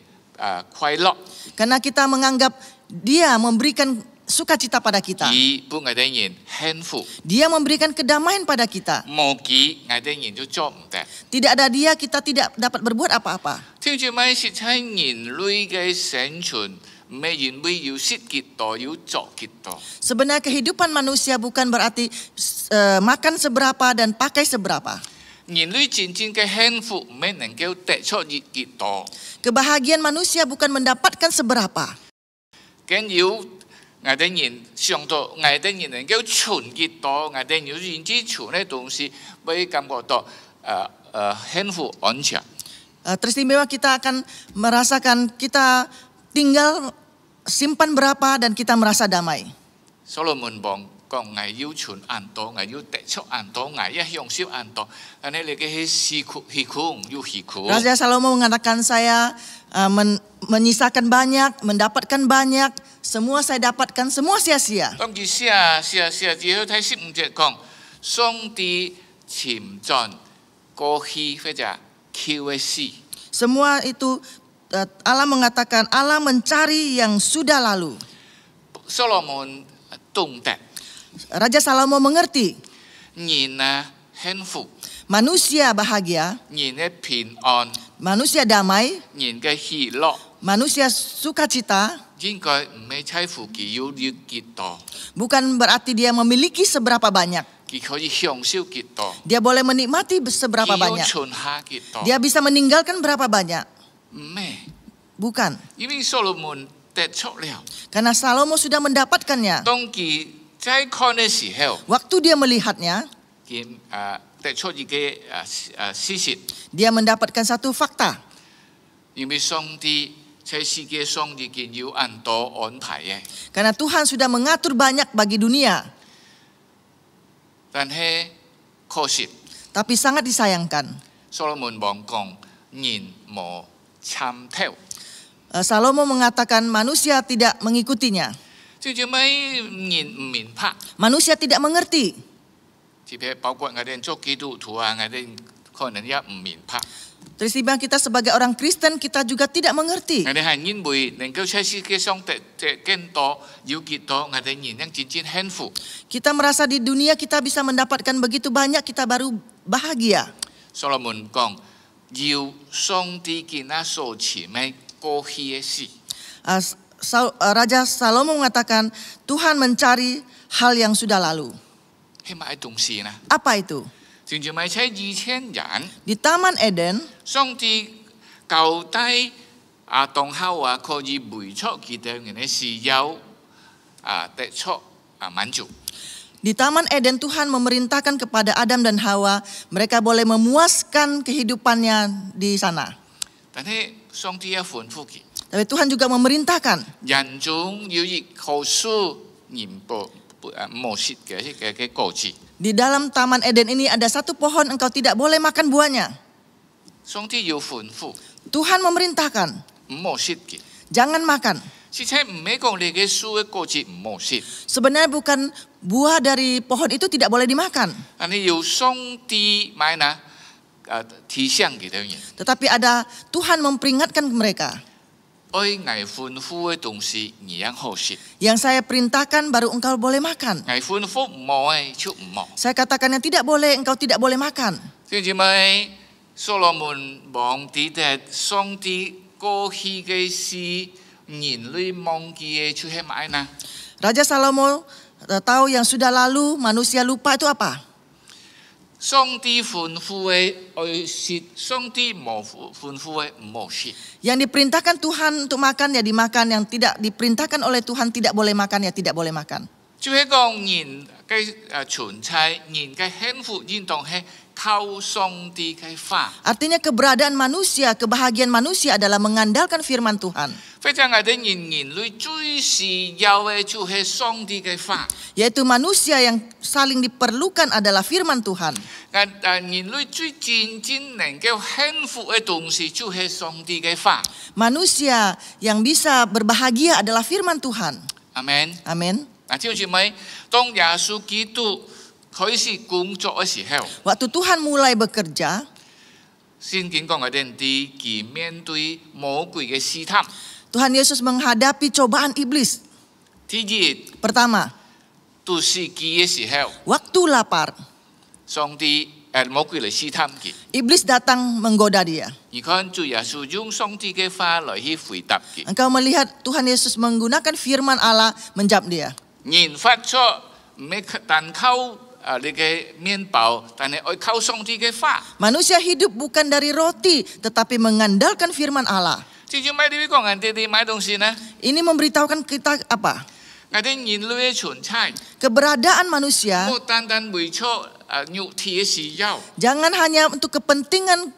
快樂， Karena kita menganggap dia memberikan sukacita pada kita. 佢本我哋人幸福， Dia memberikan kedamaian pada kita. 冇佢我哋人就做唔得。 Tidak ada dia kita tidak dapat berbuat apa-apa. 聽住咩？是喺人類嘅生存，唔係因為要食幾多，要做幾多。 Sebenarnya kehidupan manusia bukan berarti makan seberapa dan pakai seberapa. 人類真正嘅幸福，唔係能夠得出幾多， Kebahagiaan manusia bukan mendapatkan seberapa. 更要我哋人上到我哋人能夠存幾多，我哋要認知存嘅東西，會感覺到幸福安詳。 Teristimewa kita akan merasakan kita tinggal simpan berapa dan kita merasa damai. 所羅門講我要存按多，我要得出按多，我要享受按多，但係你嘅係虛空要虛空。 Raja Salomo mengatakan saya menyisakan banyak, mendapatkan banyak, semua saya dapatkan, semua sia-sia. 當佢寫之後睇15節講，上帝潛在過去或者舊嘅事。 Semua itu Allah mengatakan Allah mencari yang sudah lalu. 所羅門懂得 Raja Salomo mengerti 人幸福， manusia bahagia, 人嘅平安， manusia damai, 人嘅喜樂， manusia sukacita, 應該唔係在乎佢要幾多， bukan berarti dia memiliki seberapa banyak. 佢可以享受幾多， Dia boleh menikmati 佢 seberapa 要 banyak. 存下幾多， Dia bisa meninggalkan berapa banyak. 唔係， Bukan. 因為所羅門得出了， Karena Salomo sudah mendapatkannya. 當佢在看的时候， Waktu dia melihatnya, 見得出一個事實， dia mendapatkan satu fakta. 因為上帝在世界上已經有很多安排嘅， Karena Tuhan sudah mengatur banyak bagi dunia. 但係可惜， Tapi sangat disayangkan. 所羅門王講人無參透， Salomo mengatakan manusia tidak mengikutinya. 最做尾人唔明白， Manusia tidak mengerti. 特別包括我哋做基督徒啊，我哋可能也唔明白。 Terus kita sebagai orang Kristen kita juga tidak mengerti. 我哋係因為能夠在世界上得更多有幾多，我哋人能真正幸福。 Kita merasa di dunia kita bisa mendapatkan begitu banyak, kita baru bahagia. 所羅門講要上帝見那所前嘅過去嘅事， Raja Salomo mengatakan Tuhan mencari hal yang sudah lalu. 係乜東西呢？ Apa itu? 正如咪在2000人， Di Taman Eden, 上帝交代亞當夏娃可以為出佢哋嘅時候，得出滿足。 di Taman Eden Tuhan memerintahkan kepada Adam dan Hawa mereka boleh memuaskan kehidupannya di sana. 但係上帝也吩咐佢， Tapi Tuhan juga memerintahkan 人中有一棵樹，人冇食嘅果子。 di dalam Taman Eden ini ada satu pohon engkau tidak boleh makan buahnya. 上帝要吩咐， Tuhan memerintahkan 唔好食嘅。 jangan makan. 而且唔係講你嘅樹嘅果子唔好食， Sebenarnya bukan buah dari pohon itu tidak boleh dimakan. 但係要上帝買นะ提醒佢哋人， Tetapi ada Tuhan memperingatkan mereka. 愛捱吩咐嘅東西你樣好食， Yang saya perintahkan baru engkau boleh makan. 捱吩咐唔好嘅就唔好。 Saya katakan yang tidak boleh engkau tidak boleh makan. 正係咪所羅門王記得上帝過去嘅事，人類忘記嘅就係乜呢？ Raja Salomo tahu yang sudah lalu, manusia lupa itu apa? 上帝吩咐嘅愛食，上帝冇吩咐嘅唔好食。 Yang diperintahkan Tuhan untuk makan ya dimakan, yang tidak diperintahkan oleh Tuhan tidak boleh makan ya tidak boleh makan. 就係講人嘅存在，人嘅幸福，人當係靠上帝嘅法。 Artinya keberadaan manusia, kebahagiaan manusia adalah mengandalkan firman Tuhan. 非常我哋人類最需要嘅就係上帝嘅法。 Yaitu manusia yang saling diperlukan adalah firman Tuhan. 人類最真正能夠幸福嘅東西就係上帝嘅法。 Manusia yang bisa berbahagia adalah firman Tuhan. Amen。 Amin. 嗱，知唔知咪？當耶穌基督開始工作嘅時候， Waktu Tuhan mulai bekerja, 聖經講我哋佢面對魔鬼嘅試探。 Tuhan Yesus menghadapi cobaan iblis. 第一， Pertama, 到時機嘅時候， waktu lapar, 上帝魔鬼嚟試探佢。 iblis datang menggoda dia. 而看主耶穌用上帝嘅話嚟去回答佢。 Engkau melihat Tuhan Yesus menggunakan firman Allah menjawab dia. 人發出唔係單靠你嘅麵包，但係愛靠上帝嘅話。 Manusia hidup bukan dari roti, tetapi mengandalkan firman Allah. 至少咪你講人哋買東西呢？ Ini memberitahukan kita apa? 我哋人類嘅存在， Keberadaan manusia 冇單單為咗肉體嘅需要， jangan hanya untuk kepentingan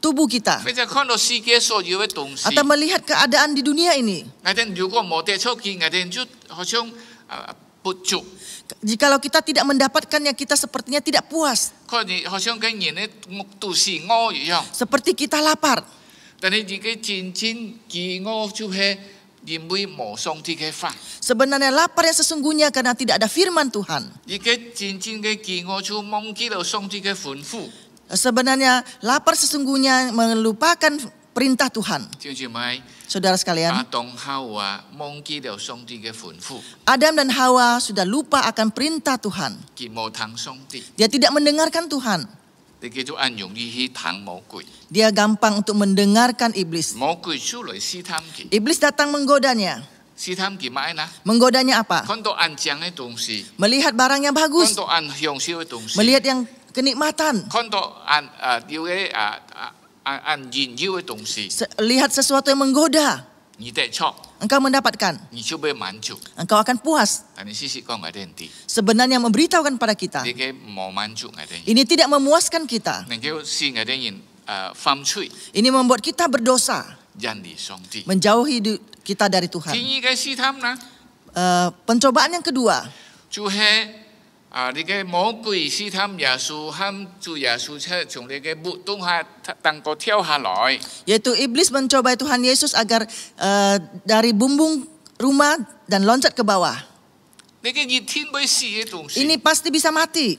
tubuh kita 或者看到世界所有嘅東西。 atau melihat keadaan di dunia ini. 我哋如果冇得出去，我哋就好像不足， Jikalau kita tidak mendapatkannya, kita sepertinya tidak puas. 好像跟人嘅肚是餓一樣。 Seperti kita lapar. 但係自己真正飢餓就係因為冇上帝嘅法。 Sebenarnya lapar yang sesungguhnya karena tidak ada firman Tuhan. 而家真正嘅飢餓就忘記了上帝嘅吩咐。 Sebenarnya lapar sesungguhnya melupakan perintah Tuhan. 知唔知咪？ Saudara sekalian, 亞當夏娃忘記了上帝嘅吩咐， Adam dan Hawa sudah lupa akan perintah Tuhan. 佢冇聽上帝， Dia tidak mendengarkan Tuhan. 你叫做很容易去聽魔鬼。 Dia gampang untuk mendengarkan iblis. 魔鬼出嚟試探佢， Iblis datang menggodanya. 試探佢乜呢？ Menggodanya apa? 看到安靜嘅東西， Melihat barang yang 看 bagus. 到安享受嘅東西， Melihat yang kenikmatan. 看到要嘅安炫耀嘅東西， Lihat sesuatu yang menggoda. 你得错， engkau mendapatkan, 你就被满足。 engkau akan puas. 但你事實講我哋人哋， Sebenarnya memberitahukan pada kita, 你嘅冇滿足我哋人， ini tidak memuaskan kita. 能夠使我哋人犯罪， Ini membuat kita berdosa, 人離上帝。 menjauhi kita dari 第 Tuhan. 二嘅試探呢， Pencobaan yang kedua, 就係你嘅魔鬼試探耶穌，喊主耶穌出從你嘅木洞下等個跳下來。 yaitu iblis mencobai Tuhan Yesus agar dari bumbung rumah dan loncat ke bawah. 你嘅熱天會死嘅東西。 Ini pasti bisa mati.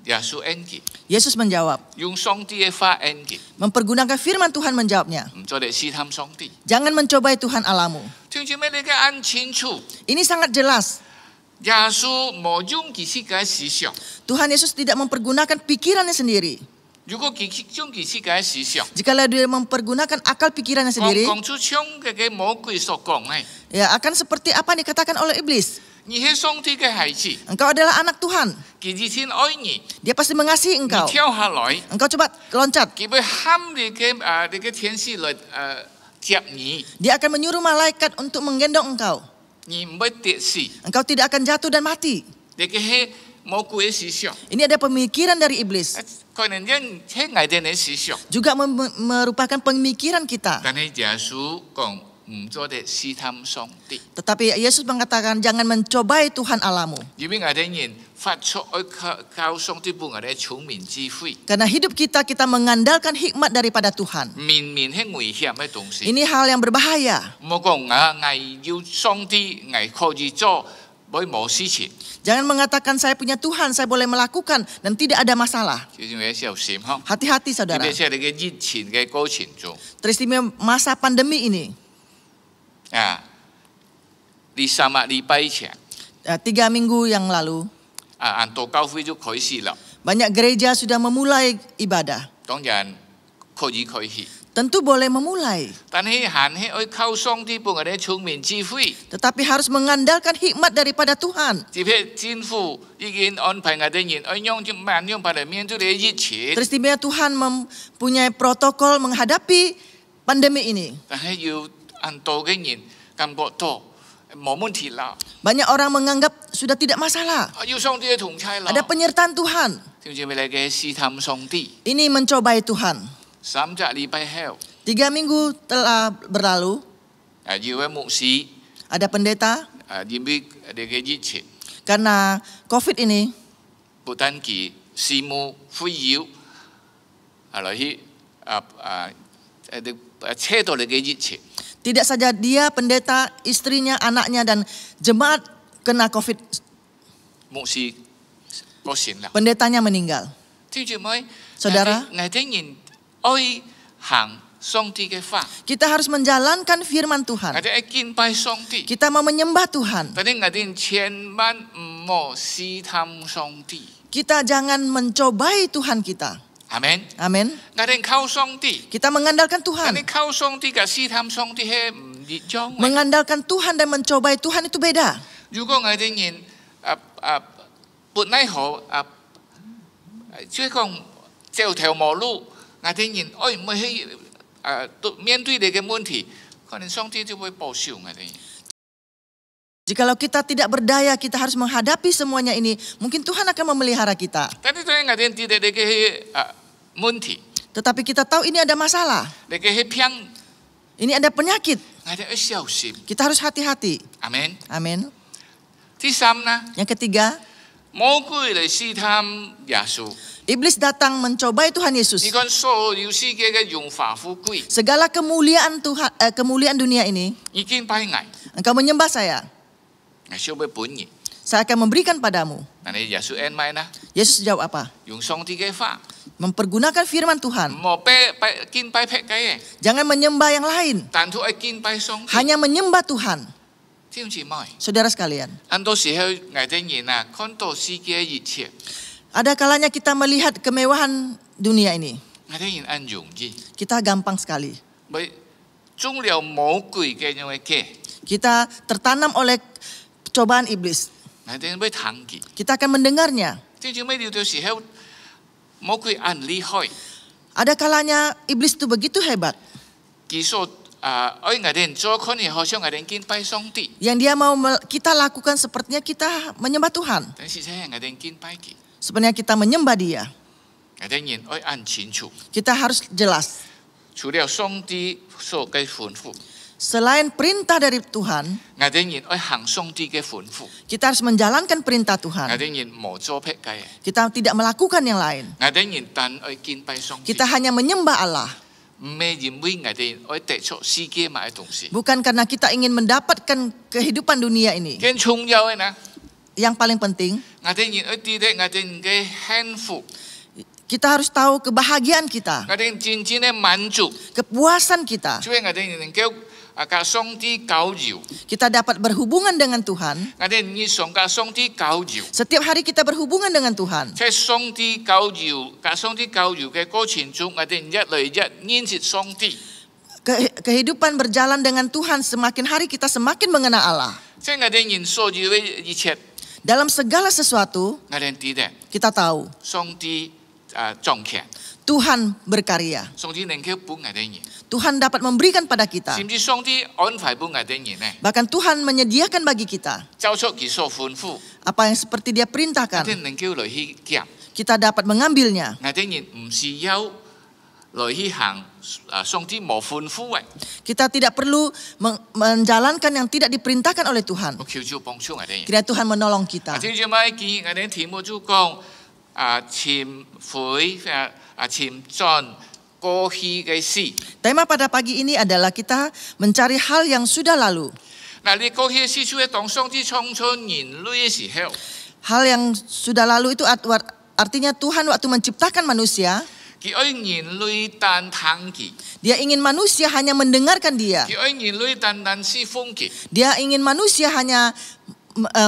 耶穌應佢， Yesus menjawab, 用上帝嘅話應佢， mempergunakan firman Tuhan menjawabnya. 唔再嚟試探上帝。 Jangan mencobai Tuhan Allahmu. 聽住咩？你嘅眼清楚， Ini sangat jelas. 耶穌冇用佢自己嘅思想。 Tuhan Yesus tidak mempergunakan pikirannya sendiri. 如果佢用佢自己嘅思想， Jikalau dia mempergunakan akal pikirannya sendiri, 講出像嘅魔鬼所講嘅， ya akan seperti apa yang dikatakan oleh iblis. 你係上帝嘅孩子， Engkau adalah anak Tuhan. 佢熱天愛你， Dia pasti mengasihi 你 engkau. 跳下來， Engkau coba loncat. 佢會喊你嘅天使來接你， Dia akan menyuruh malaikat untuk menggendong engkau. 你唔會跌死。 Engkau tidak akan jatuh dan mati. 你嘅係魔鬼嘅思想， Ini ada pemikiran dari iblis. 可能人係偽定嘅思想， Juga merupakan pemikiran kita. 但係耶穌講唔做嘅試探上帝， Tetapi Yesus mengatakan jangan mencobai Tuhan Allahmu. 因為我哋人發出愛靠上帝幫我哋聰明智慧， Karena hidup kita mengandalkan hikmat daripada Tuhan. 明明係危險嘅東西。 Ini hal yang berbahaya. 冇講我要上帝，我可以做，會冇事情， Jangan mengatakan saya punya Tuhan, saya boleh melakukan dan tidak ada masalah. 就要小心呵。 Hati-hati 特 saudara. 別係你嘅疫情嘅過程中， Teristimewa masa pandemi ini. 呢3個禮拜前， 3 minggu yang lalu, 按道教會就開始啦。 banyak gereja sudah memulai ibadah. 當然可以開始， Tentu boleh memulai, 但係限係愛靠上帝幫我哋聰明智慧。 tetapi harus mengandalkan hikmat daripada Tuhan. 特別政府已經安排我哋人愛用萬用嚟面對呢個疫情， Teristimewa Tuhan mempunyai protokol menghadapi pandemi ini. 但係要按道嘅人感覺到冇問題啦， Banyak orang menganggap sudah tidak masalah. 要上帝嘅同在啦。 Ada penyertaan Tuhan. 點知咪你嘅試探上帝Ini mencobai Tuhan. ？3個禮拜後， 3 minggu telah berlalu, 要位牧師 ada pendeta 因為呢個疫情， karena COVID ini 不單止事務會擾，來去車到呢個疫情。 tidak saja dia, pendeta, istrinya, anaknya dan jemaat kena COVID. 牧師過身啦。 Pendetanya meninggal. 聽住妹， Saudara 我哋人愛行上帝嘅法， Kita harus menjalankan firman 我 Tuhan. 哋愛敬拜上帝。 Kita mau menyembah Tuhan. 但係我哋千萬唔好試探上帝。 Kita jangan mencobai Tuhan kita. 阿們， Amin. 我哋靠上帝， Kita mengandalkan 但 Tuhan. 係靠上帝嘅試探上帝係唔一樣嘅。 Mengandalkan Tuhan dan mencobai Tuhan itu beda. 如果我哋人本來好即係講走條無路，我哋人愛唔會去面對呢個問題，可能上帝就會保守我哋。 Jikalau kita tidak berdaya, kita harus menghadapi semuanya ini. Mungkin Tuhan akan memelihara kita. 但係當然我哋tidak呢個問題， Tetapi kita tahu ini ada masalah. 呢個係病， Ini ada penyakit. 我哋要小心。 Kita harus hati-hati. 阿們。 Amin. 第三呢， Yang ketiga, 魔鬼嚟試探耶穌。 iblis datang mencobai Tuhan 你 Yesus. 看所有世界嘅榮華富貴， Segala kemuliaan Tuhan, kemuliaan dunia ini, 已經拜我， engkau menyembah saya. 我想要本嘢。 Saya akan memberikan padamu. 但係耶穌安排呢， Yesus jawab apa? 用上帝嘅法， Mempergunakan firman Tuhan. 唔好敬拜劈嘅， Jangan menyembah yang lain. 但係愛敬拜上帝。 Hanya menyembah Tuhan. 弟兄姊妹， Saudara sekalian, 很多時候我哋人啊，看到世界一切， ada kalanya kita melihat kemewahan dunia ini. 我哋人很容易， Kita gampang sekali. 咪中了魔鬼嘅樣嘅， Kita tertanam oleh cobaan iblis. 我哋人會聽佢。 Kita akan mendengarnya. 弟兄姊妹，有啲時候魔鬼很厲害， Ada kalanya iblis itu begitu hebat. 佢所愛我哋做可能好像我哋敬拜上帝， Yang dia mau kita lakukan sepertinya kita menyembah Tuhan. 但是真係我哋敬拜佢， Sebenarnya kita menyembah dia. 我哋人愛按清楚。 Kita harus jelas. 除了上帝所嘅吩咐， Selain perintah dari Tuhan, 我哋人愛行上帝嘅吩咐， kita harus menjalankan perintah 我 Tuhan. 哋人無做撇計， Kita tidak melakukan yang lain. 我哋人但愛敬拜上帝， Kita hanya menyembah Allah. 唔係因為我哋愛得出世界買嘅東西， Bukan karena kita ingin mendapatkan kehidupan dunia ini. 更重要嘅呢， Yang paling penting, 我哋人愛知道我哋人嘅幸福， kita harus tahu kebahagiaan kita, 我哋真正嘅滿足， kepuasan kita. 所以我哋能夠甲上帝交流， Kita dapat berhubungan dengan Tuhan. 我哋日常甲上帝交流。 Setiap hari kita berhubungan dengan Tuhan. 在上帝交流、甲上帝交流嘅過程中，我哋一來一認識上帝。 Kehidupan berjalan dengan Tuhan, semakin hari kita semakin mengenal Allah. 即係我哋人所要嘅一切， Dalam segala sesuatu, 我哋知道 kita tahu 上帝掌權， Tuhan berkarya. 上帝能夠幫我哋人， Tuhan dapat memberikan pada kita. 甚至上帝安排幫我哋人呢， Bahkan Tuhan menyediakan bagi kita 照出佢所吩咐， apa yang seperti Dia 我哋 perintahkan. 能夠來去行， Kita dapat mengambilnya. 我哋人唔需要來去行上帝冇吩咐嘅， Kita tidak perlu menjalankan yang tidak diperintahkan oleh Tuhan. 我求主幫助我哋人。 Kiranya Tuhan menolong kita. 啊，正正咪見我哋題目就講潛悔潛進過去嘅事。 Tema pada pagi ini adalah kita mencari hal yang sudah lalu. 嗱，你過去嘅事就係當上帝創造人類嘅時候， Hal yang sudah lalu itu artinya Tuhan waktu menciptakan manusia, 佢愛人類單聽佢， Dia ingin manusia hanya mendengarkan Dia. 佢愛人類單侍奉佢， Dia ingin manusia hanya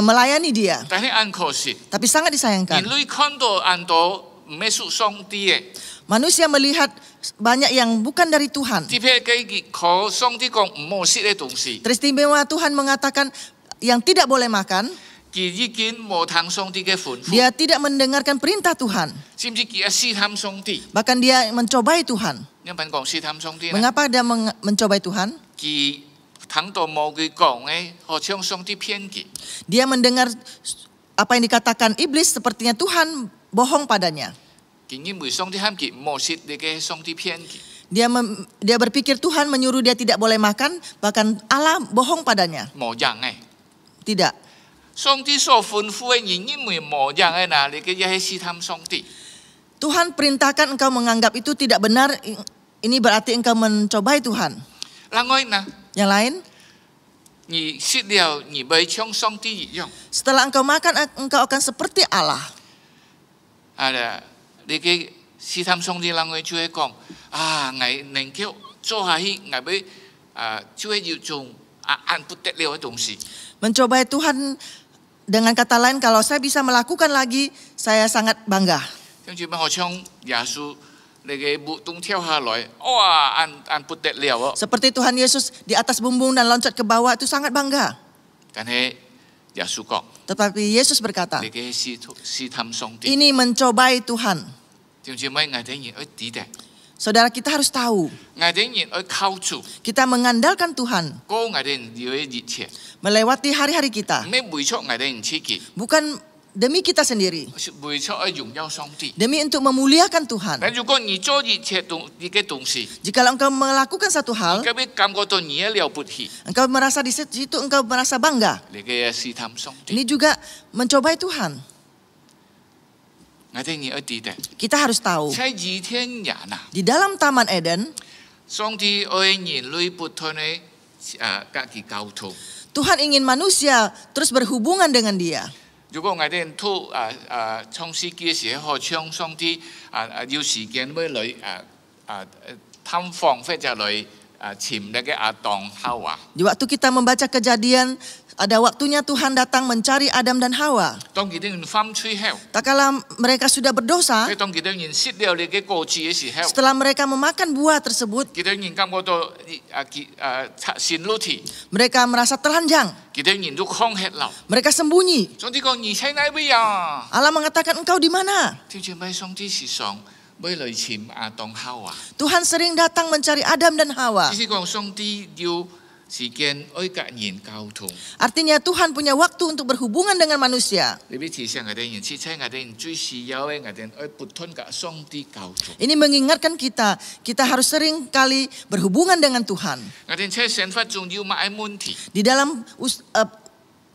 melayani Dia. 但係很可惜， Tapi sangat 人 disayangkan. 類看到很多唔係屬上帝嘅， Manusia melihat banyak yang bukan dari Tuhan. 特別佢靠上帝講唔好食嘅東西， Teristimewa Tuhan mengatakan yang tidak boleh makan. 佢已經冇聽上帝嘅吩咐， Dia tidak mendengarkan perintah Tuhan. 甚至佢試探上帝。 Bahkan dia mencobai Tuhan. 有冇人講試探上帝呢？ Mengapa dia mencobai Tuhan? 佢聽到冇佢講嘅，好像上帝騙佢。 Dia mendengar apa yang dikatakan iblis sepertinya Tuhan bohong padanya. 佢認為上帝喊佢唔好食你嘅，上帝騙佢。 Dia berpikir Tuhan menyuruh dia tidak boleh makan, bahkan Allah bohong padanya. 冇人嘅。 Tidak. 上帝所吩咐嘅人因為冇人嘅嗱，你嘅一係試探上帝。 Tuhan perintahkan engkau menganggap itu tidak benar, ini berarti engkau mencobai Tuhan. 另外呢， Yang lain, 你食了你咪像上帝一樣。 setelah engkau makan engkau akan seperti Allah. 你嘅試探上帝，另外就係講我能夠做下去，我咪就係要做按不得了嘅東西。 Mencobai Tuhan dengan kata lain, kalau saya bisa melakukan lagi, saya sangat bangga. 跟住咪好像耶穌你嘅木洞跳下來，哇按不得了哦！ Seperti Tuhan Yesus di atas bumbung dan loncat ke bawah itu sangat bangga. 但係耶穌講， Tetapi Yesus berkata, 你嘅試探上帝， ini mencobai Tuhan. 點知咪我哋人去知道， Saudara, kita harus tahu, 我哋人去靠主， kita mengandalkan Tuhan 過我哋人要嘅熱切， melewati hari-hari kita. 唔係為咗我哋人自己， Bukan demi kita sendiri, 是為咗去榮耀上帝。 demi untuk memuliakan Tuhan. 但如果你做熱切你嘅東西， Jikalau engkau melakukan satu hal, 你會感覺到你了不起， engkau merasa di situ engkau merasa bangga. 你嘅試探上帝， Ini juga mencobai Tuhan. 我哋人去知道， Kita harus tahu, 在伊甸園啊， di dalam Taman Eden, 上帝愛人類不斷嘅家己溝通。 Tuhan ingin manusia terus berhubungan dengan Dia. 如果我哋人讀創世記嘅時候，好像上帝要時間要來探訪或者來尋那個亞當夏娃。 Di waktu kita membaca Kejadian, ada waktunya Tuhan datang mencari Adam dan Hawa. 當佢哋人犯罪後， Tak kala mereka sudah berdosa, 當佢哋人食了你嘅果子嘅時候， setelah mereka memakan buah tersebut, 佢哋人感覺到線路題， mereka merasa telanjang. 佢哋人都抗血流。 Mereka sembunyi. 上帝講：你喺哪位啊？ Allah mengatakan, engkau di mana? 聽住咪上帝是上每來尋亞當夏娃， Tuhan sering datang mencari Adam dan Hawa. 只是講上帝要時間愛甲人交通。 Artinya Tuhan punya waktu untuk berhubungan dengan manusia. 你要提醒我哋人，切切我哋人最需要嘅，我哋愛不斷甲上帝交通。 Ini mengingatkan kita harus sering kali berhubungan dengan Tuhan. 我哋切生活中有乜嘢問題， Di dalam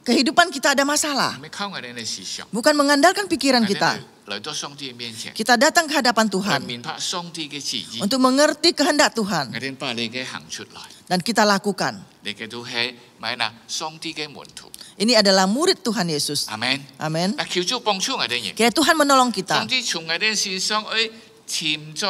kehidupan kita ada masalah. 唔係靠我哋嘅思想， Bukan mengandalkan pikiran 我哋 kita. 來到上帝嘅面前， Kita datang ke hadapan 來 Tuhan 明白上帝嘅旨意， untuk mengerti kehendak Tuhan 我哋把你嘅行出來， dan kita lakukan. 你嘅都係咪嗱上帝嘅門徒， Ini adalah murid Tuhan Yesus. 阿門。 Amin. 啊，求主幫助我哋人， Kiranya Tuhan menolong kita. 上帝從我哋身上去潛進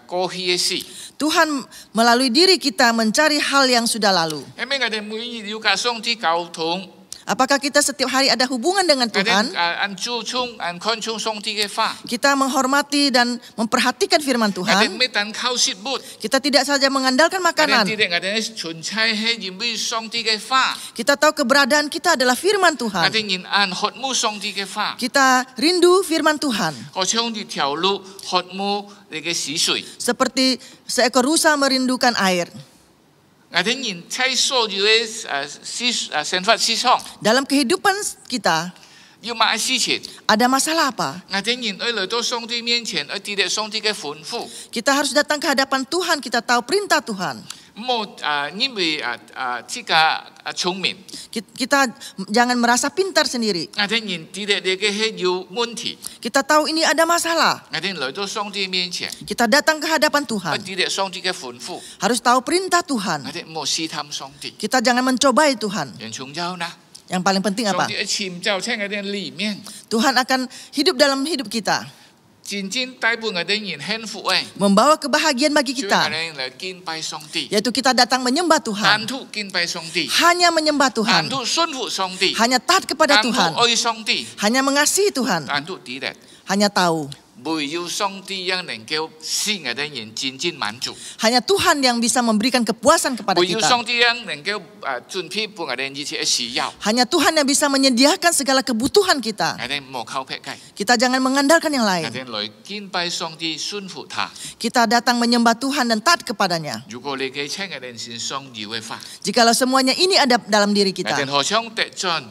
過去嘅事， Tuhan melalui diri kita mencari hal yang sudah lalu. 因為我哋每日要甲上帝交通。 Apakah kita setiap hari ada hubungan dengan Tuhan? 按注重、按看重上帝嘅法， Kita menghormati dan memperhatikan firman 我哋 Tuhan. 唔係單靠食物， Kita tidak saja mengandalkan 我哋 makanan. 我哋純粹係因為上帝嘅法， Kita tahu keberadaan kita adalah firman 我 Tuhan. 哋人按渴慕上帝嘅法， Kita rindu firman Tuhan. 好像一條路渴慕你嘅死水， Seperti seekor rusa merindukan air. 我哋人在所有嘅生活事上， Dalam kehidupan kita 要乜嘢事情， ada masalah apa? 我哋人要來到上帝面前，要知道上帝嘅吩咐， Kita harus datang ke hadapan Tuhan. Kita tahu perintah Tuhan. 冇因為自己聰明， Kita jangan merasa pintar sendiri. 我哋人知道你嘅係有問題， Kita tahu ini ada masalah. 我哋來到上帝面前， Kita datang ke hadapan 要 Tuhan. 知道上帝嘅吩咐。 Harus tahu perintah Tuhan. 我哋冇試探上帝， Kita jangan mencobai Tuhan. 人重要呢。 Yang paling penting 上 apa? 帝嘅潛就喺我哋裏面， Tuhan akan hidup dalam hidup kita. 真正帶俾我哋人幸福嘅， Membawa kebahagiaan bagi 就係我 kita. 哋嚟敬拜上帝， Yaitu kita datang menyembah 單 Tuhan. 獨敬拜上帝， Hanya menyembah 單 Tuhan. 獨順服上帝， Hanya taat kepada 單 Tuhan. 獨愛上帝， Hanya mengasihi Tuhan. 單獨知道， Hanya tahu. 唯有上帝yang能夠使我哋人真正滿足， Hanya Tuhan yang bisa memberikan kepuasan kepada 唯有 kita. 上帝yang能夠準備俾我哋一切嘅需要， Hanya Tuhan yang bisa menyediakan segala kebutuhan kita. 我哋冇靠撇計， Kita jangan mengandalkan yang 我 lain. 哋來敬拜上帝，順服他。 Kita datang menyembah Tuhan dan taat kepadanya. 如果你嘅喺我哋身上有嘅法， Jikalau semuanya ini ada dalam diri 我哋 kita. 好像得盡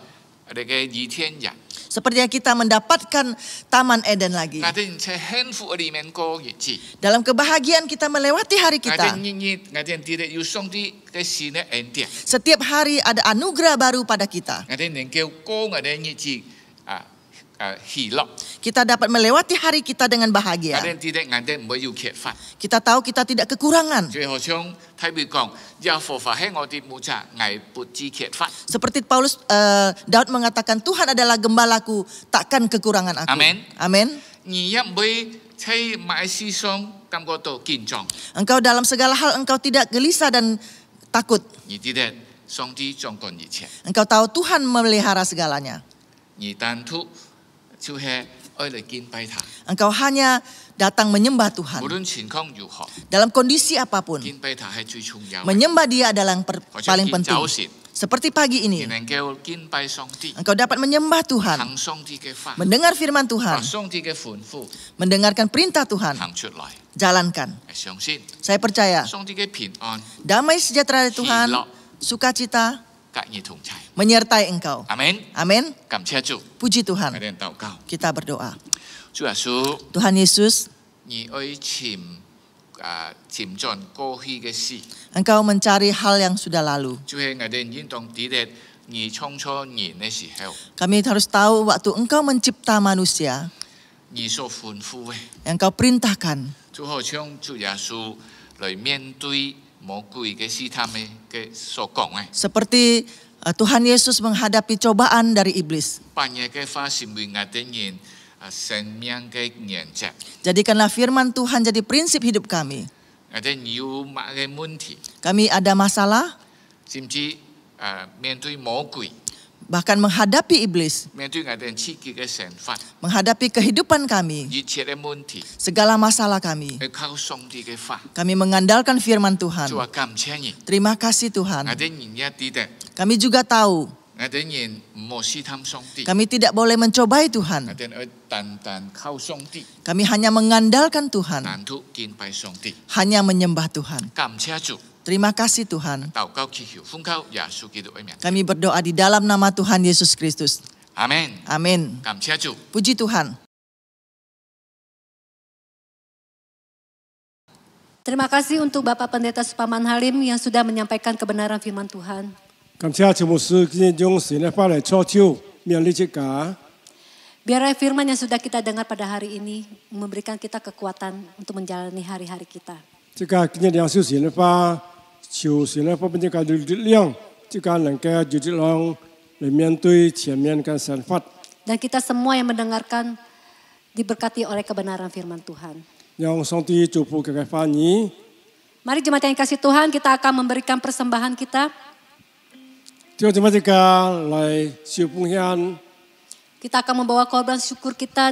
我哋嘅倚天人。 Sepertinya kita mendapatkan Taman Eden lagi. 我哋在幸福裏面過日子， Dalam kebahagiaan kita melewati hari 我哋 kita. 日日我哋知道有上帝嘅事嘅恩典， Setiap hari ada anugerah baru pada kita. 我哋能夠過我哋日子喜樂， Kita dapat melewati hari kita dengan 我 bahagia. 哋知道我哋唔會有缺乏， Kita tahu kita tidak kekurangan. 就好像睇佢講，耶和華係我哋牧者，我不致缺乏。 Seperti Daud mengatakan, Tuhan adalah gembalaku, takkan kekurangan aku. Amin. Amin. 你一唔會喺買事上感覺到緊張， Engkau dalam segala hal engkau tidak gelisah dan takut. 你知道上帝掌管一切， Engkau tahu Tuhan memelihara segalanya. 你單獨就係愛嚟敬拜他， Engkau hanya datang menyembah Tuhan. 無論情況如何， Dalam kondisi apapun, 敬拜他係最重要嘅。 menyembah Dia adalah yang 好像 paling 見 penting. 早時， Seperti pagi 你 ini, 能夠敬拜上帝， engkau dapat menyembah Tuhan, 行上帝嘅法， mendengar firman 把 Tuhan, 上帝嘅吩咐 mendengarkan perintah Tuhan, 行出來， jalankan. 係相信 Saya percaya, 上帝嘅平安 damai sejahtera dari Tuhan, sukacita 隔夜同在。 menyertai engkau. 阿門， Amin. 感謝主， Puji 我 Tuhan. 哋禱告。 Kita berdoa. 主耶穌， Tuhan Yesus, 你愛潛進過去嘅事， Engkau mencari hal yang sudah lalu. 就係我哋應當知道你創造人嘅時候， Kami harus tahu waktu Engkau mencipta manusia, 你所吩咐嘅， yang Engkau perintahkan. 就好像主耶穌嚟面對魔鬼嘅試探嘅所講嘅， Seperti Tuhan Yesus menghadapi cobaan dari iblis. 扮嘢嘅花成為我哋人生命嘅原則。 Jadikanlah firman Tuhan jadi prinsip hidup kami. 我哋有乜嘅問題， Kami ada masalah, 甚至面對魔鬼， bahkan menghadapi iblis, 面對我哋自己嘅想法， menghadapi kehidupan kami, 一切嘅問題， segala masalah kami. 去靠上帝嘅法。 Kami mengandalkan firman Tuhan. 主話感謝你， Terima kasih 我 Tuhan. 哋人一啲嘅， Kami juga tahu ngài đến nhìn một si tham song ti, Kami tidak boleh mencobai Tuhan. ngài đến ở tàn tàn khao song ti, Kami hanya mengandalkan Tuhan. tàn thụ kiên pai song ti. Hanya menyembah Tuhan. Cảm ơn Chúa. Terima kasih Tuhan.祷告祈求奉靠耶稣基督的名。 Kami berdoa di dalam nama Tuhan Yesus Kristus. Amin. Amin. Cảm ơn Chúa. Puji Tuhan. Terima kasih untuk Bapak Pendeta Supaman Halim yang sudah menyampaikan kebenaran firman Tuhan. 感謝陳牧師今日將神嘅法嚟操手勉勵之家， Biarlah firman yang sudah kita dengar pada hari ini memberikan kita kekuatan untuk menjalani hari-hari kita. 之家今日領受神嘅法，求神嘅法本之家嘅力量，之家能夠有力量嚟面對前面嘅神法， Dan kita semua yang mendengarkan diberkati oleh kebenaran firman Tuhan. 讓上帝祝福佢嘅法語。 Mari jemaat yang kasih Tuhan, kita akan memberikan persembahan kita. 叫這麼之家嚟受奉獻， Kita akan membawa korban syukur kita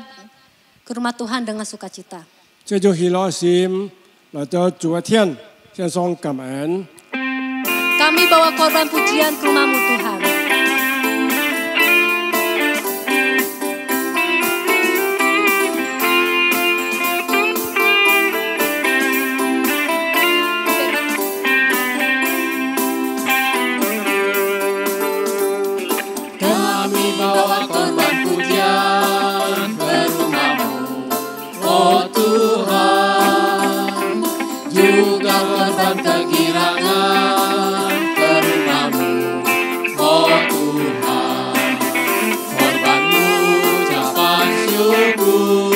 ke rumah Tuhan dengan sukacita. 這種喜樂心嚟到主嘅天，獻上感恩。 Kami bawa korban pujian ke rumah-Mu Tuhan. Kami bawa korban pujian ke rumah-Mu, oh Tuhan. Juga korban kegirangan ke rumah-Mu, oh Tuhan. Korban-Mu ucapan syukur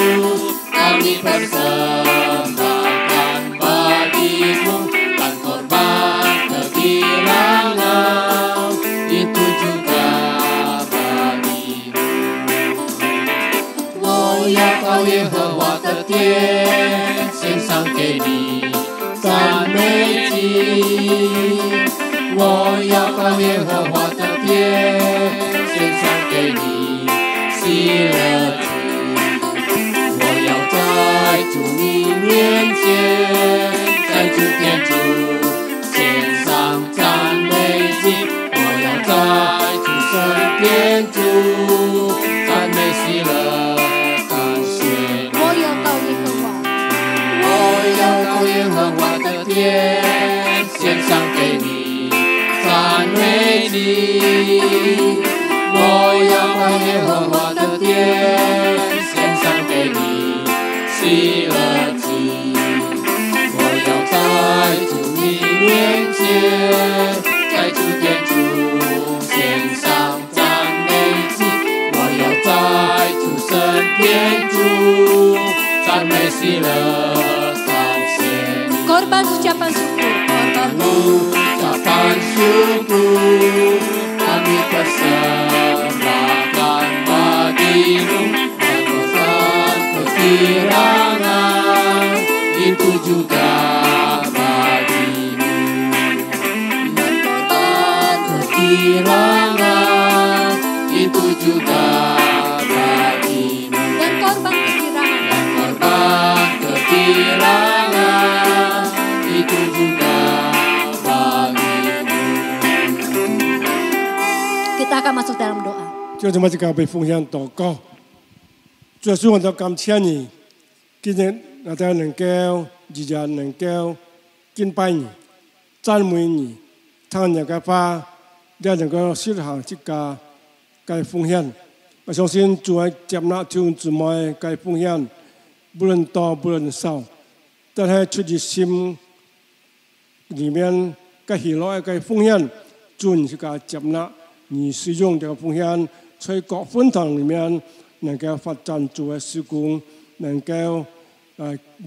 kami persembahkan bagi-Mu, dan korban kegirangan itu juga bagi-Mu. 我要到耶和华的殿，献上给你赞美祭。我要到耶和华的殿，献上给你喜乐祭。我要在主你面前，在主天主献上赞美祭。我要在主圣天主赞美喜乐。 Oh ya kau Yehova. 我要到耶和华的殿，献上给你赞美你。我要到耶和华的殿，献上给你喜乐祭。我要在主你面前，在主天主献上赞美祭。我要在主圣天主赞美喜乐。 Korban ucapan syukur, korban Ucapan syukur kami persembahkan bagi-Mu, dan korban kegirangan itu juga bagi-Mu. Dan korban kegirangan itu juga bagi-Mu. dan korban kegirangan. Dan korban kegirangan itu juga bagi-Mu. Kita akan masuk dalam doa. 叫這麼之家被奉獻禱告。主耶穌，我哋感謝你，今日我哋能夠日日能夠敬拜你、讚美你，聽你嘅話，也能夠實行這個嘅奉獻。我相信主會接納弟兄姊妹嘅奉獻，不論多不論少，但係出於心裡面嘅喜樂嘅奉獻，主你是個接納。 你使用這個奉獻，在各分堂裡面能夠發展主嘅事工，能夠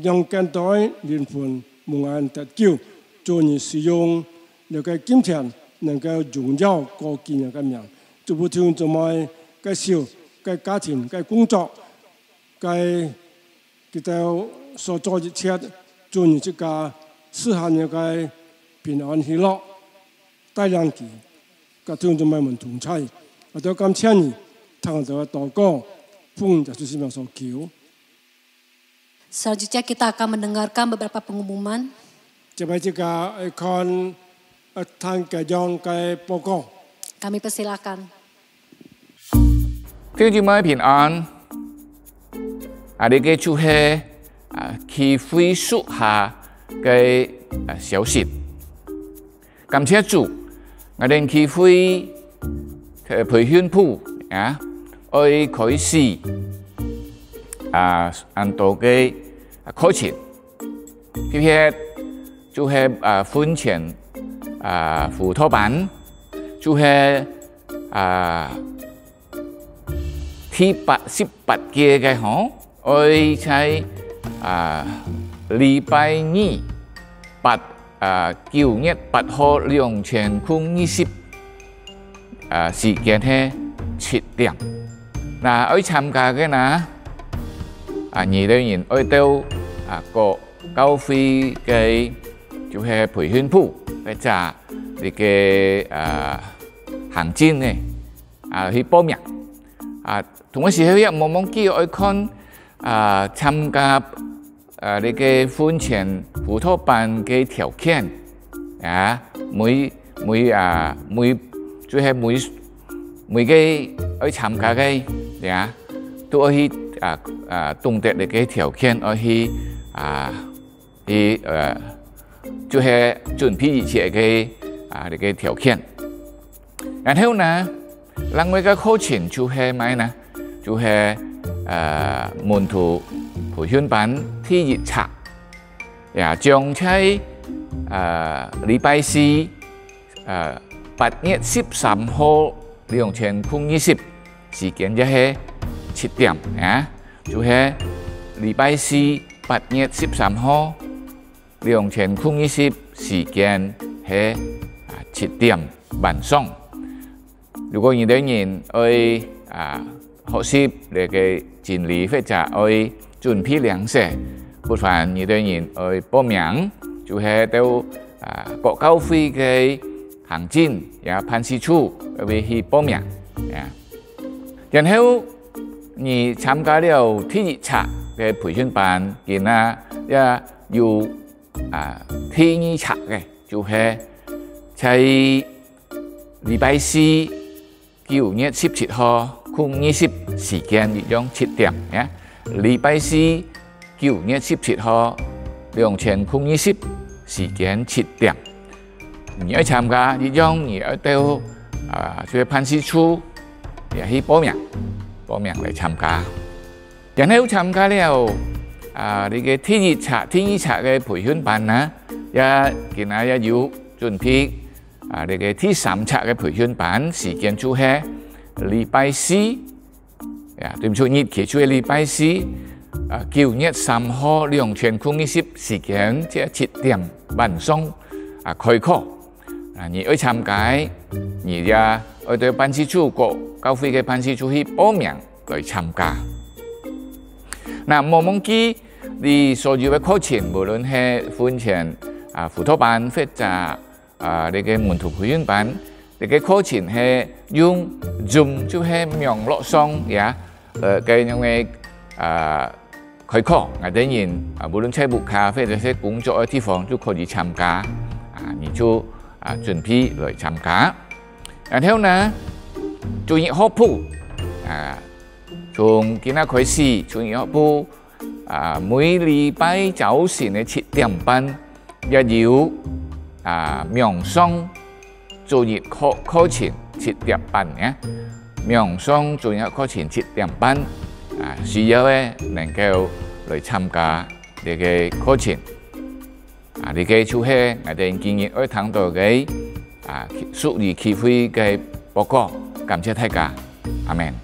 讓更多靈魂蒙恩得救。做你使用那個金錢，能夠榮耀國建嘅名。祝福弟兄姊妹嘅小、嘅家庭、嘅工作、嘅佢哋所做一切，做你這個施行嘅平安喜樂，帶領佢。 各弟兄姊妹們同在，我都感謝你，聽到禱告，奉耶穌基督所求。 Selanjutnya kita akan mendengarkan beberapa pengumuman. 接下這個看ท่าน嘅樣嘅報告。Kami persilakan. 弟兄姊妹平安，你嘅主係去恢復下嘅消息，感謝主，我哋去恢培訓部啊，愛開始很多嘅課程，特別就係婚前輔導班，就係ที่18屆嘅嗬，我喺禮拜二9月8號2020時間係7點。嗱，我參加嘅嗱2個人，我到個教會嘅就係培訓部或者你嘅行政嘅去報名。同時喺一望記我看參加你嘅婚前輔導班嘅條件每就係每個我參加嘅都可以懂得你嘅條件，可以就係準備一切嘅你嘅條件，然後呢？另外嘅課程就係咩呢？就係門徒培訓班第一冊，將喺禮拜四8月13號2020時間就係7點就係禮拜四8月13號2020時間係7點晚上。如果有啲人愛學習你嘅真理或者愛準備糧食，不妨有啲人愛報名，就係到各教會嘅行政辦事處去報名。然後你參加了第一冊嘅培訓班，然後有第二冊嘅，就係喺禮拜四9月17號20時間一樣7點禮拜四9月17號2020時間7點，你要參加一樣，你要到去辦事處去報名嚟參加。然後參加了你嘅第二冊嘅培訓班啦，也有準備你嘅第3冊嘅培訓班，時間就係禮拜四，對唔住，日期就係禮拜四9月3號2020時間即係7點晚上開課。你要參加，你要到辦事處個教會嘅辦事處去報名嚟參加。嗱，冇忘記你所有嘅課程，無論係婚前輔導班或者你嘅門徒培訓班，你嘅課程係用 Zoom 就係網絡上嘅樣嘅開課，我哋人無論喺屋企或者喺工作嘅地方都可以參加，你就準備嚟參加。然後呢，主日學部從今日開始，主日學部每禮拜早晨嘅7點半也有冥想主日課程7點半冥想主日課程7點半需要嘅能夠嚟參加呢個課程。呢個就係我哋今日會聽到嘅屬於機會嘅報告，感謝大家，阿們。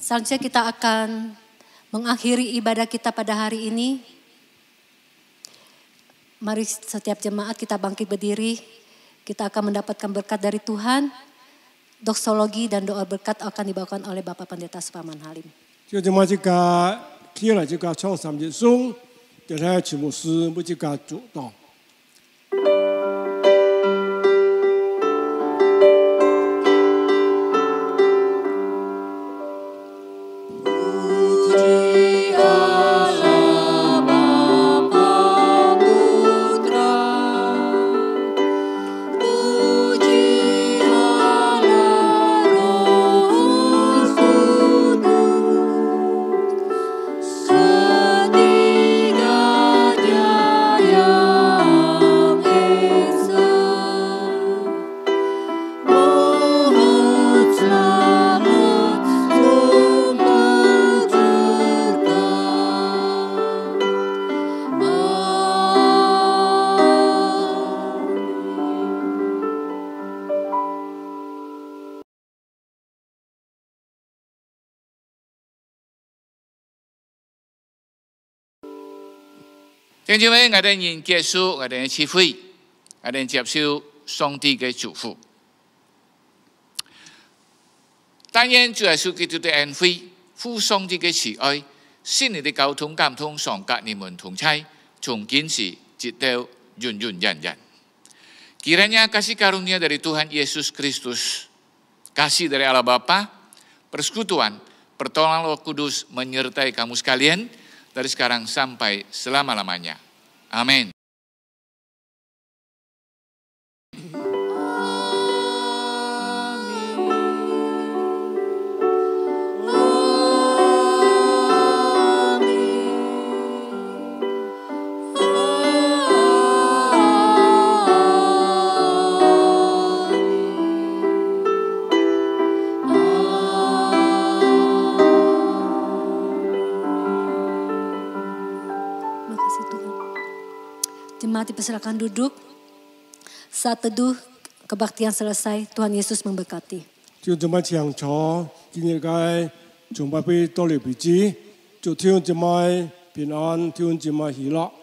Selanjutnya kita akan mengakhiri ibadah kita pada hari ini. Mari setiap jemaat kita bangkit berdiri. Kita akan mendapatkan berkat dari Tuhan. doksologi dan doa berkat akan dibawakan oleh Bapak Pendeta Supaman Halim. 就这么这个起来这个唱三节颂，就来曲牧师不这个主导。 弟兄姊妹，我哋人結束，我哋聚會，我哋接受上帝嘅祝福。但願主耶穌基督的恩惠、父上帝嘅慈愛、聖靈的交通感通常跟你們同在，從今時直到永永遠遠。Kiranya kasih karunia dari Tuhan Yesus Kristus, kasih dari Allah Bapa, persekutuan, pertolongan Roh Kudus menyertai kamu sekalian dari sekarang sampai selama-lamanya. Amin. Jemaat dipersilakan duduk. Saat teduh kebaktian selesai, Tuhan Yesus memberkati. 就这么强调，今日该准备被多利笔记，就听这么平安，听这么喜乐。